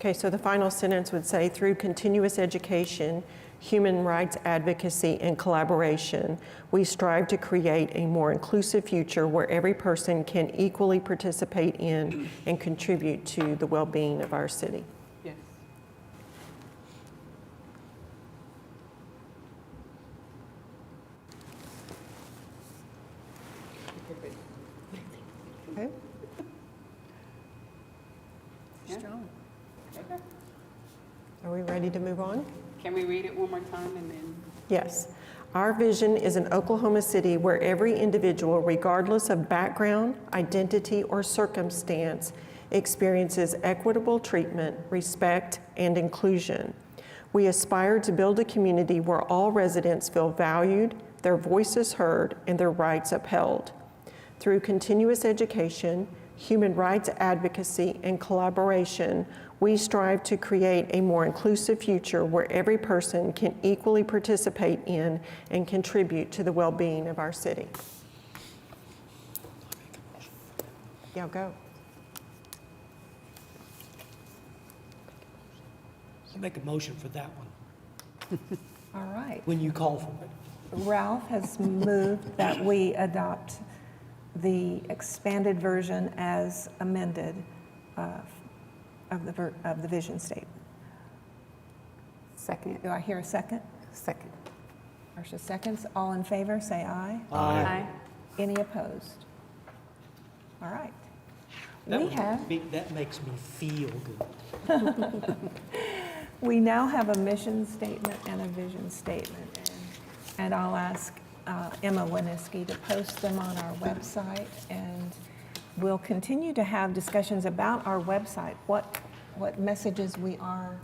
okay, so the final sentence would say, through continuous education, human rights advocacy, and collaboration, we strive to create a more inclusive future where every person can equally participate in and contribute to the well-being of our city.
Yes.
Okay?
Strong.
Are we ready to move on?
Can we read it one more time and then?
Yes. Our vision is an Oklahoma City where every individual, regardless of background, identity, or circumstance, experiences equitable treatment, respect, and inclusion. We aspire to build a community where all residents feel valued, their voices heard, and their rights upheld. Through continuous education, human rights advocacy, and collaboration, we strive to create a more inclusive future where every person can equally participate in and contribute to the well-being of our city. Yeah, go.
I make a motion for that one,
All right.
when you call for it.
Ralph has moved that we adopt the expanded version as amended of the vision statement.
Second.
Do I hear a second?
Second.
Marcia seconds. All in favor, say aye.
Aye.
Any opposed? All right.
That
We
was-
have,
That makes me feel good.
we now have a mission statement and a vision statement. And I'll ask Emma Winiski to post them on our website. And we'll continue to have discussions about our website, what messages we are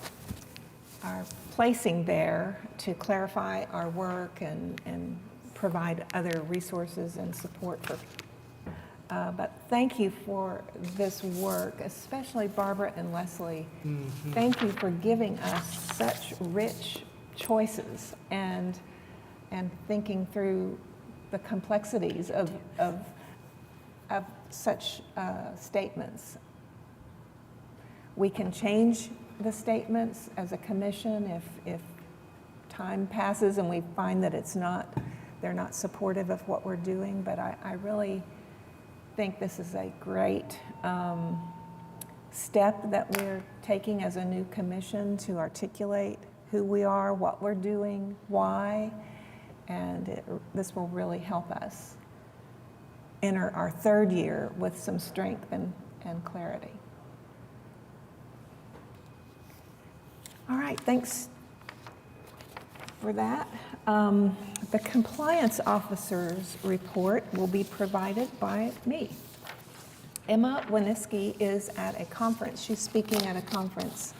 placing there to clarify our work and provide other resources and support for But thank you for this work, especially Barbara and Leslie. Thank you for giving us such rich choices and thinking through the complexities of such statements. We can change the statements as a commission if time passes and we find that they're not supportive of what we're doing, but I really think this is a great step that we're taking as a new commission to articulate who we are, what we're doing, why, and this will really help us enter our third year with some strength and clarity. All right, thanks for that. The compliance officer's report will be provided by me. Emma Winiski is at a conference. She's speaking at a conference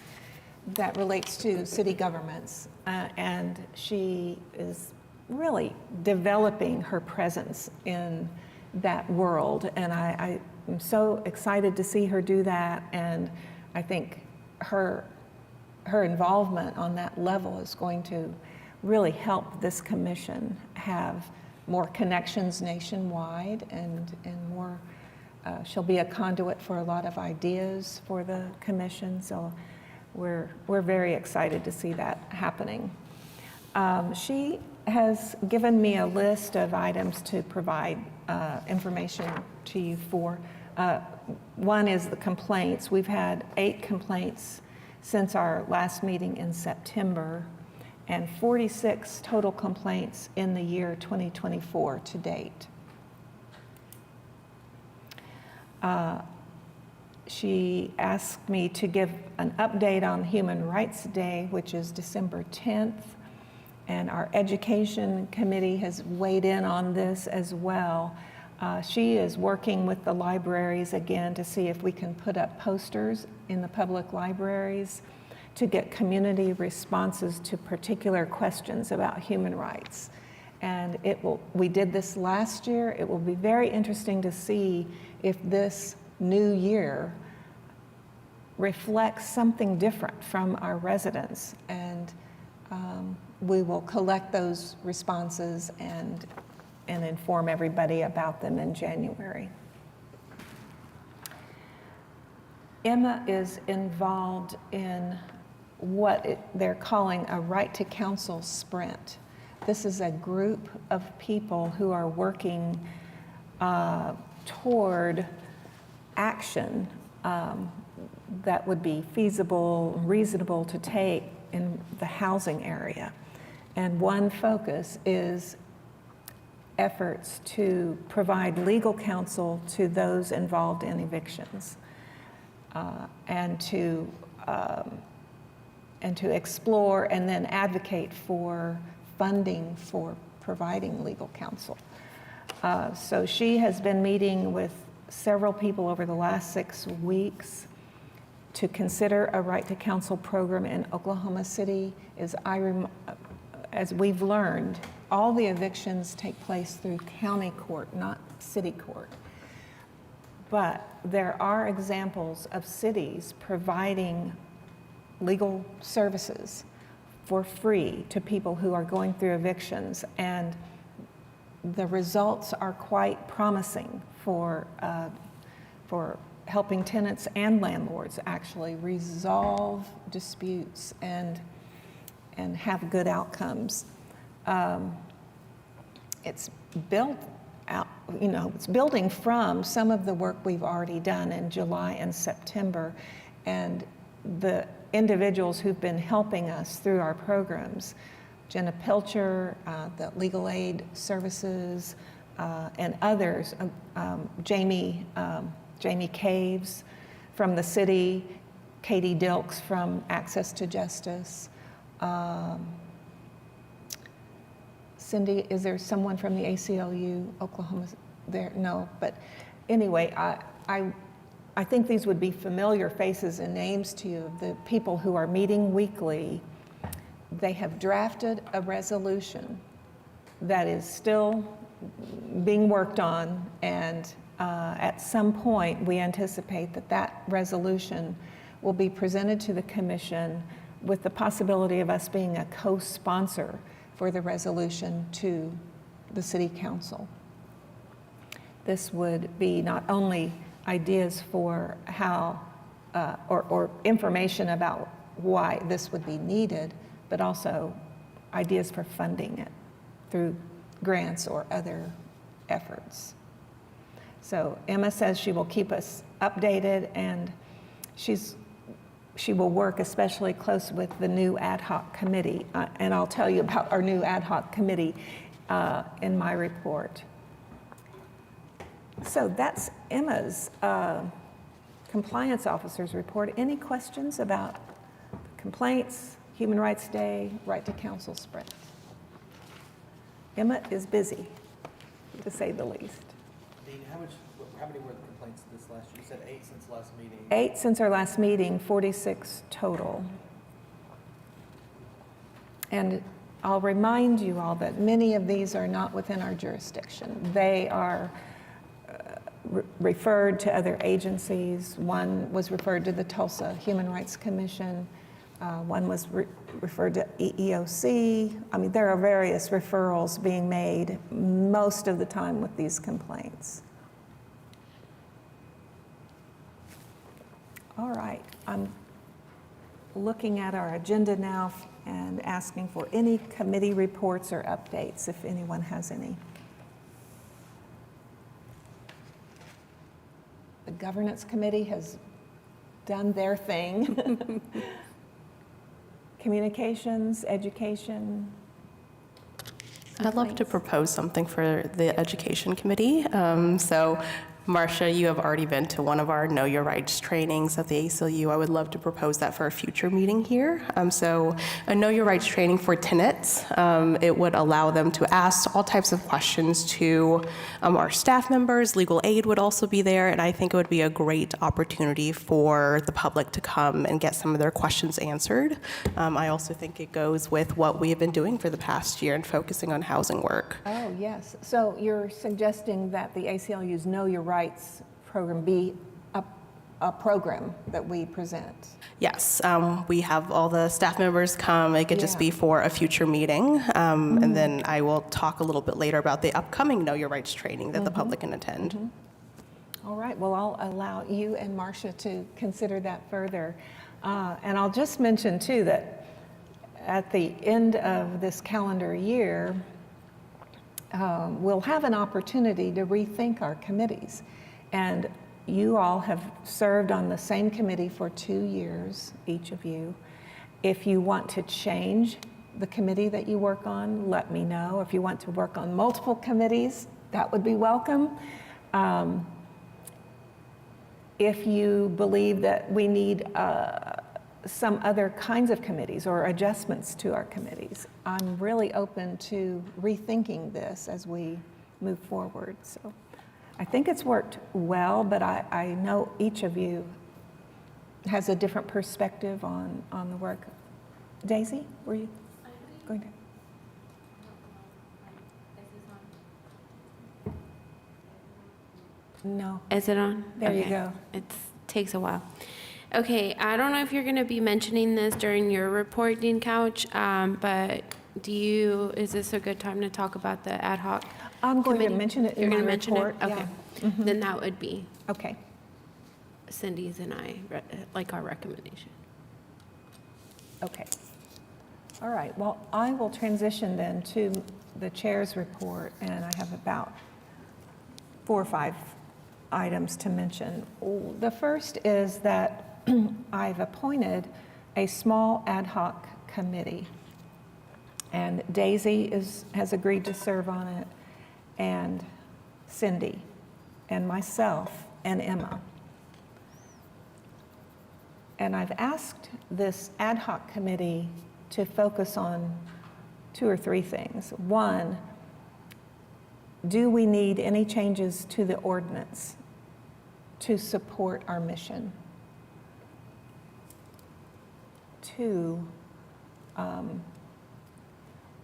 that relates to city governments, and she is really developing her presence in that world, and I am so excited to see her do that, and I think her involvement on that level is going to really help this commission have more connections nationwide and more, she'll be a conduit for a lot of ideas for the commission, so we're very excited to see that happening. She has given me a list of items to provide information to you for. One is the complaints. We've had 8 complaints since our last meeting in September, and 46 total complaints in the year 2024 to date. She asked me to give an update on Human Rights Day, which is December 10th, and our education committee has weighed in on this as well. She is working with the libraries again to see if we can put up posters in the public libraries to get community responses to particular questions about human rights. And we did this last year. It will be very interesting to see if this new year reflects something different from our residents. And we will collect those responses and inform everybody about them in January. Emma is involved in what they're calling a Right to Counsel sprint. This is a group of people who are working toward action that would be feasible, reasonable to take in the housing area. And one focus is efforts to provide legal counsel to those involved in evictions, and to explore and then advocate for funding for providing legal counsel. So she has been meeting with several people over the last 6 weeks to consider a right to counsel program in Oklahoma City. As we've learned, all the evictions take place through county court, not city court. But there are examples of cities providing legal services for free to people who are going through evictions, and the results are quite promising for helping tenants and landlords actually resolve disputes and have good outcomes. It's built out, it's building from some of the work we've already done in July and September, and the individuals who've been helping us through our programs, Jenna Pilcher, the Legal Aid Services, and others, Jamie Caves from the city, Katie Dilks from Access to Justice. Cindy, is there someone from the ACLU, Oklahoma there? No, but anyway, I think these would be familiar faces and names to you, the people who are meeting weekly. They have drafted a resolution that is still being worked on, and at some point, we anticipate that that resolution will be presented to the commission with the possibility of us being a co-sponsor for the resolution to the city council. This would be not only ideas for how, or information about why this would be needed, but also ideas for funding it through grants or other efforts. So Emma says she will keep us updated, and she will work especially close with the new ad hoc committee. And I'll tell you about our new ad hoc committee in my report. So that's Emma's compliance officer's report. Any questions about complaints, Human Rights Day, Right to Counsel sprint? Emma is busy, to say the least.
Dean, how many were the complaints this last year? You said 8 since last meeting.
8 since our last meeting, 46 total. And I'll remind you all that many of these are not within our jurisdiction. They are referred to other agencies. One was referred to the Tulsa Human Rights Commission. One was referred to EEOC. I mean, there are various referrals being made most of the time with these complaints. All right, I'm looking at our agenda now and asking for any committee reports or updates, if anyone has any. The Governance Committee has done their thing. Communications, education.
I'd love to propose something for the Education Committee. So Marcia, you have already been to one of our Know Your Rights trainings at the ACLU. I would love to propose that for a future meeting here. So a Know Your Rights training for tenants. It would allow them to ask all types of questions to our staff members. Legal aid would also be there, and I think it would be a great opportunity for the public to come and get some of their questions answered. I also think it goes with what we have been doing for the past year and focusing on housing work.
Oh, yes. So you're suggesting that the ACLU's Know Your Rights program be a program that we present?
Yes, we have all the staff members come. It could just be for a future meeting. And then I will talk a little bit later about the upcoming Know Your Rights training that the public can attend.
All right, well, I'll allow you and Marcia to consider that further. And I'll just mention too that at the end of this calendar year, we'll have an opportunity to rethink our committees. And you all have served on the same committee for 2 years, each of you. If you want to change the committee that you work on, let me know. If you want to work on multiple committees, that would be welcome. If you believe that we need some other kinds of committees or adjustments to our committees, I'm really open to rethinking this as we move forward. So I think it's worked well, but I know each of you has a different perspective on the work. Daisy, were you going to? No.
Is it on?
There you
Okay.
go.
It takes a while. Okay, I don't know if you're going to be mentioning this during your report, Dean Couch, but is this a good time to talk about the ad hoc?
I'm going to
committee?
mention it
You're
in my
gonna mention
report.
it? Okay.
Yeah.
Then that would be
Okay.
Cindy's and our recommendation.
Okay. All right. Well, I will transition then to the chair's report, and I have about 4 or 5 items to mention. The first is that I've appointed a small ad hoc committee, and Daisy has agreed to serve on it, and Cindy, and myself, and Emma. And I've asked this ad hoc committee to focus on 2 or 3 things. One, do we need any changes to the ordinance to support our mission? 2,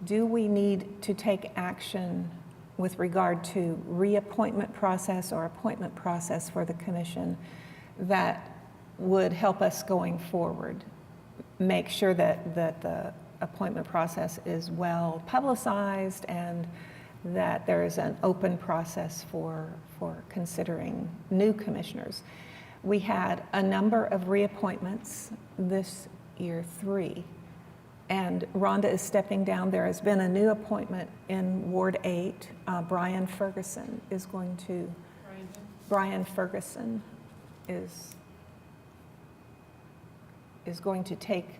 do we need to take action with regard to reappointment process or appointment process for the commission that would help us going forward. Make sure that the appointment process is well publicized and that there is an open process for considering new commissioners. We had a number of reappointments this year, 3. And Rhonda is stepping down. There has been a new appointment in Ward 8. Brian Ferguson is going to, Brian Ferguson is going to take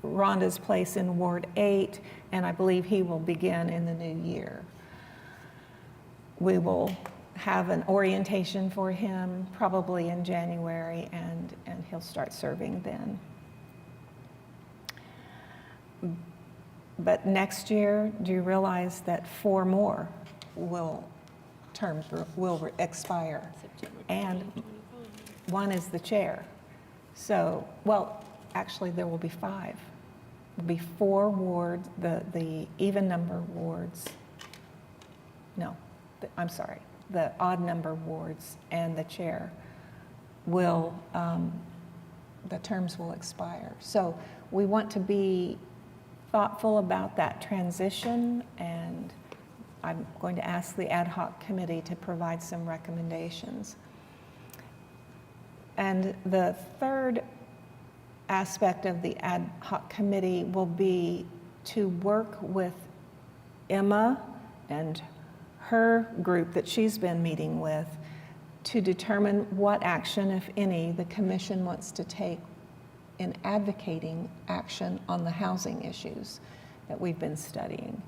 Rhonda's place in Ward 8, and I believe he will begin in the new year. We will have an orientation for him probably in January, and he'll start serving then. But next year, do you realize that 4 more terms will expire? And 1 is the chair. So, well, actually there will be 5. There'll be 4 wards, the even number wards. No, I'm sorry, the odd number wards and the chair will, the terms will expire. So we want to be thoughtful about that transition, and I'm going to ask the ad hoc committee to provide some recommendations. And the third aspect of the ad hoc committee will be to work with Emma and her group that she's been meeting with to determine what action, if any, the commission wants to take in advocating action on the housing issues that we've been studying.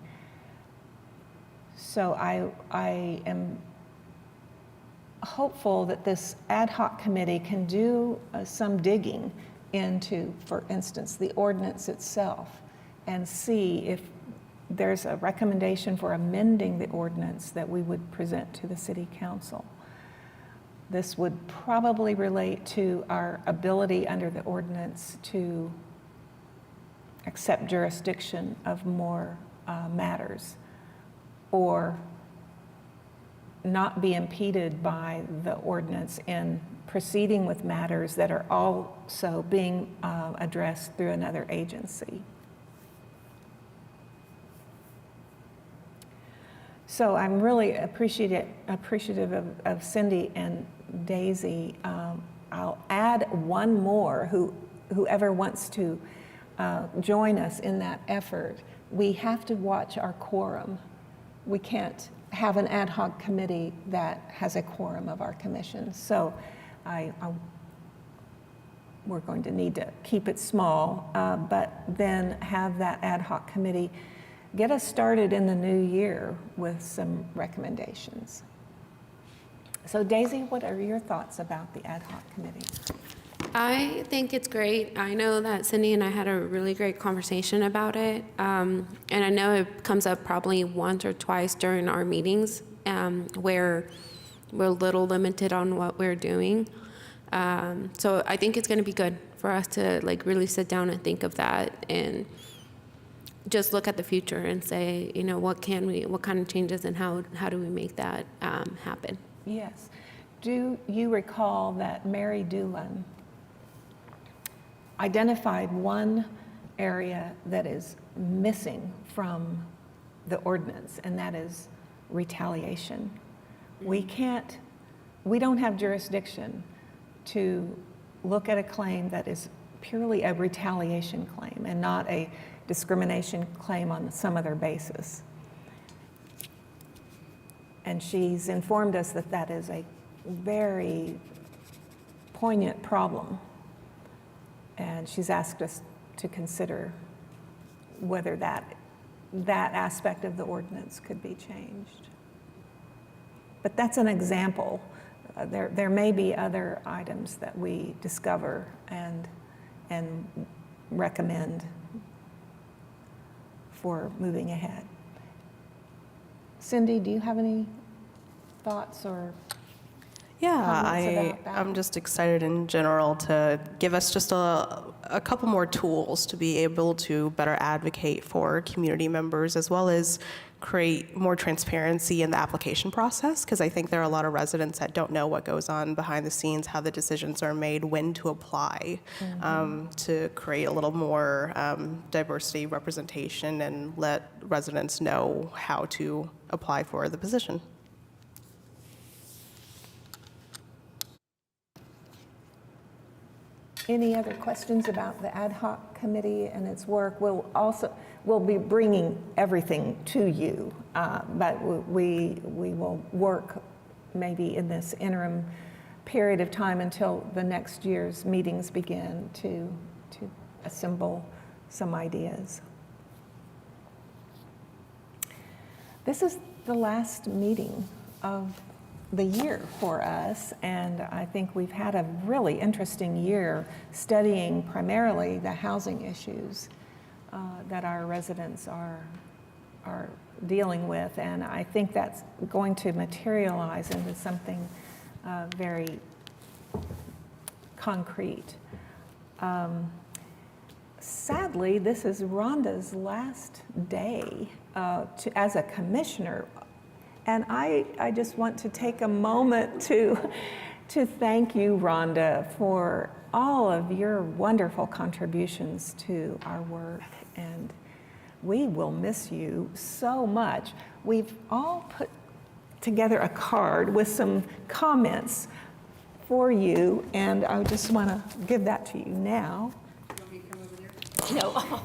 So I am hopeful that this ad hoc committee can do some digging into, for instance, the ordinance itself and see if there's a recommendation for amending the ordinance that we would present to the city council. This would probably relate to our ability under the ordinance to accept jurisdiction of more matters, or not be impeded by the ordinance in proceeding with matters that are also being addressed through another agency. So I'm really appreciative of Cindy and Daisy. I'll add 1 more, whoever wants to join us in that effort. We have to watch our quorum. We can't have an ad hoc committee that has a quorum of our commission. So we're going to need to keep it small, but then have that ad hoc committee get us started in the new year with some recommendations. So Daisy, what are your thoughts about the ad hoc committee?
I think it's great. I know that Cindy and I had a really great conversation about it. And I know it comes up probably once or twice during our meetings where we're a little limited on what we're doing. So I think it's going to be good for us to really sit down and think of that and just look at the future and say, what kind of changes and how do we make that happen?
Yes. Do you recall that Mary Doolin identified one area that is missing from the ordinance, and that is retaliation? We don't have jurisdiction to look at a claim that is purely a retaliation claim and not a discrimination claim on some other basis. And she's informed us that that is a very poignant problem. And she's asked us to consider whether that aspect of the ordinance could be changed. But that's an example. There may be other items that we discover and recommend for moving ahead. Cindy, do you have any thoughts or
Yeah,
about that?
I'm just excited in general to give us just a couple more tools to be able to better advocate for community members, as well as create more transparency in the application process, because I think there are a lot of residents that don't know what goes on behind the scenes, how the decisions are made, when to apply, to create a little more diversity representation and let residents know how to apply for the position.
Any other questions about the ad hoc committee and its work? We'll be bringing everything to you, but we will work maybe in this interim period of time until the next year's meetings begin to assemble some ideas. This is the last meeting of the year for us, and I think we've had a really interesting year studying primarily the housing issues that our residents are dealing with, and I think that's going to materialize into something very concrete. Sadly, this is Rhonda's last day as a commissioner. And I just want to take a moment to thank you, Rhonda, for all of your wonderful contributions to our work. And we will miss you so much. We've all put together a card with some comments for you, and I just want to give that to you now.
You want me to come over there?
No.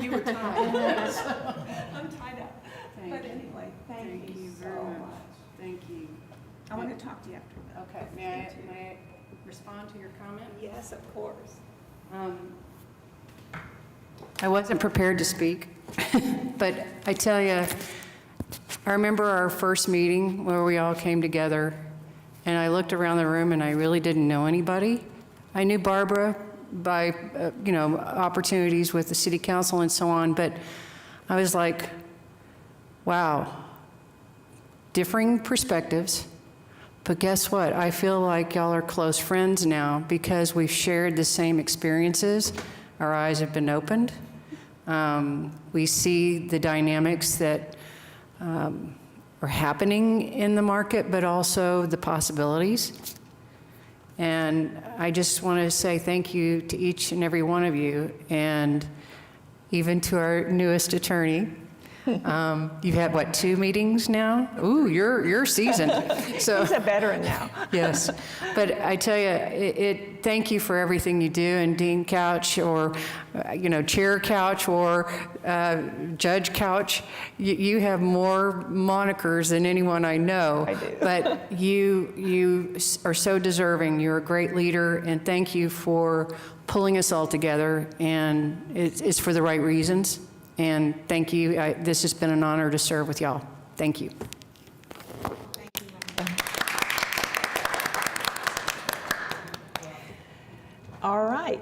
You were tied.
I'm tied up.
Thank
But
you.
anyway, thank you
very
so
much.
much.
Thank you.
I want to talk to you after that.
Okay, may I respond to your comment?
Yes, of course.
I wasn't prepared to speak, but I tell you, I remember our first meeting where we all came together, and I looked around the room and I really didn't know anybody. I knew Barbara by, opportunities with the city council and so on, but I was like, wow, differing perspectives. But guess what? I feel like y'all are close friends now because we've shared the same experiences. Our eyes have been opened. We see the dynamics that are happening in the market, but also the possibilities. And I just want to say thank you to each and every one of you, and even to our newest attorney. You've had, what, 2 meetings now? Ooh, you're seasoned. So
He's a veteran now.
yes, but I tell you, thank you for everything you do, and Dean Couch, or Chair Couch, or Judge Couch. You have more monikers than anyone I know.
I do.
But you are so deserving. You're a great leader, and thank you for pulling us all together. And it's for the right reasons. And thank you. This has been an honor to serve with y'all. Thank you.
All right,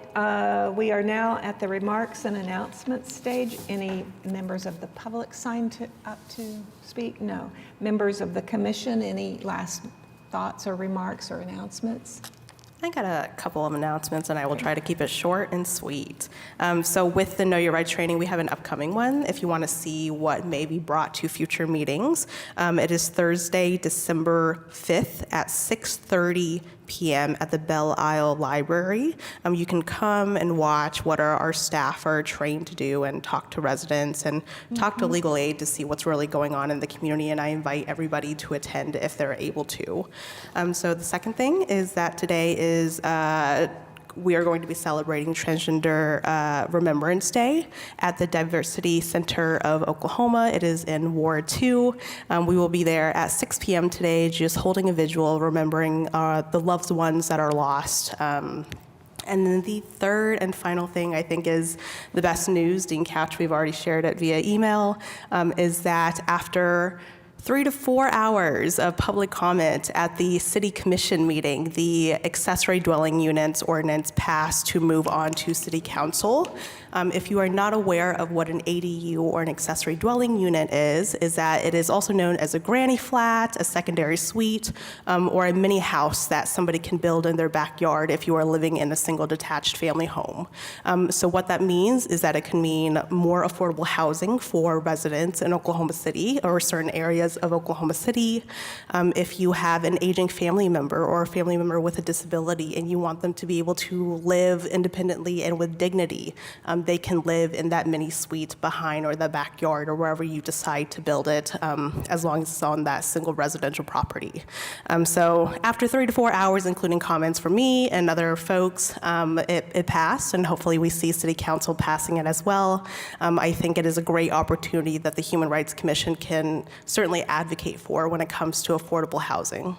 we are now at the remarks and announcements stage. Any members of the public signed up to speak? No. Members of the commission, any last thoughts or remarks or announcements?
I got a couple of announcements, and I will try to keep it short and sweet. So with the Know Your Rights training, we have an upcoming one. If you want to see what may be brought to future meetings, it is Thursday, December 5th at 6:30 p.m. at the Belle Isle Library. You can come and watch what our staff are trained to do, and talk to residents and talk to legal aid to see what's really going on in the community, and I invite everybody to attend if they're able to. So the second thing is that today is we are going to be celebrating Transgender Remembrance Day at the Diversity Center of Oklahoma. It is in Ward 2. We will be there at 6 p.m. today, just holding a vigil, remembering the loved ones that are lost. And then the third and final thing, I think, is the best news. Dean Couch, we've already shared it via email, is that after 3 to 4 hours of public comment at the City Commission meeting, the accessory dwelling units ordinance passed to move on to City Council. If you are not aware of what an ADU or an accessory dwelling unit is that it is also known as a granny flat, a secondary suite, or a mini house that somebody can build in their backyard if you are living in a single detached family home. So what that means is that it can mean more affordable housing for residents in Oklahoma City or certain areas of Oklahoma City. If you have an aging family member or a family member with a disability and you want them to be able to live independently and with dignity, they can live in that mini suite behind or the backyard or wherever you decide to build it, as long as it's on that single residential property. So after 3 to 4 hours, including comments from me and other folks, it passed, and hopefully we see City Council passing it as well. I think it is a great opportunity that the Human Rights Commission can certainly advocate for when it comes to affordable housing.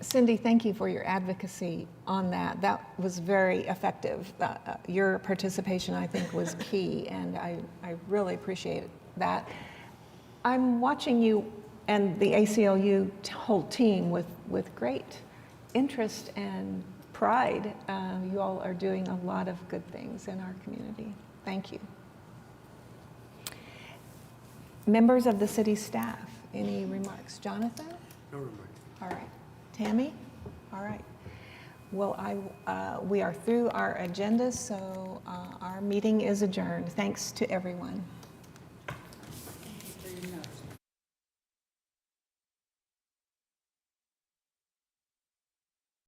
Cindy, thank you for your advocacy on that. That was very effective. Your participation, I think, was key, and I really appreciate that. I'm watching you and the ACLU whole team with great interest and pride. You all are doing a lot of good things in our community. Thank you. Members of the city staff, any remarks? Jonathan?
No remarks.
All right. Tammy? All right. Well, we are through our agenda, so our meeting is adjourned. Thanks to everyone.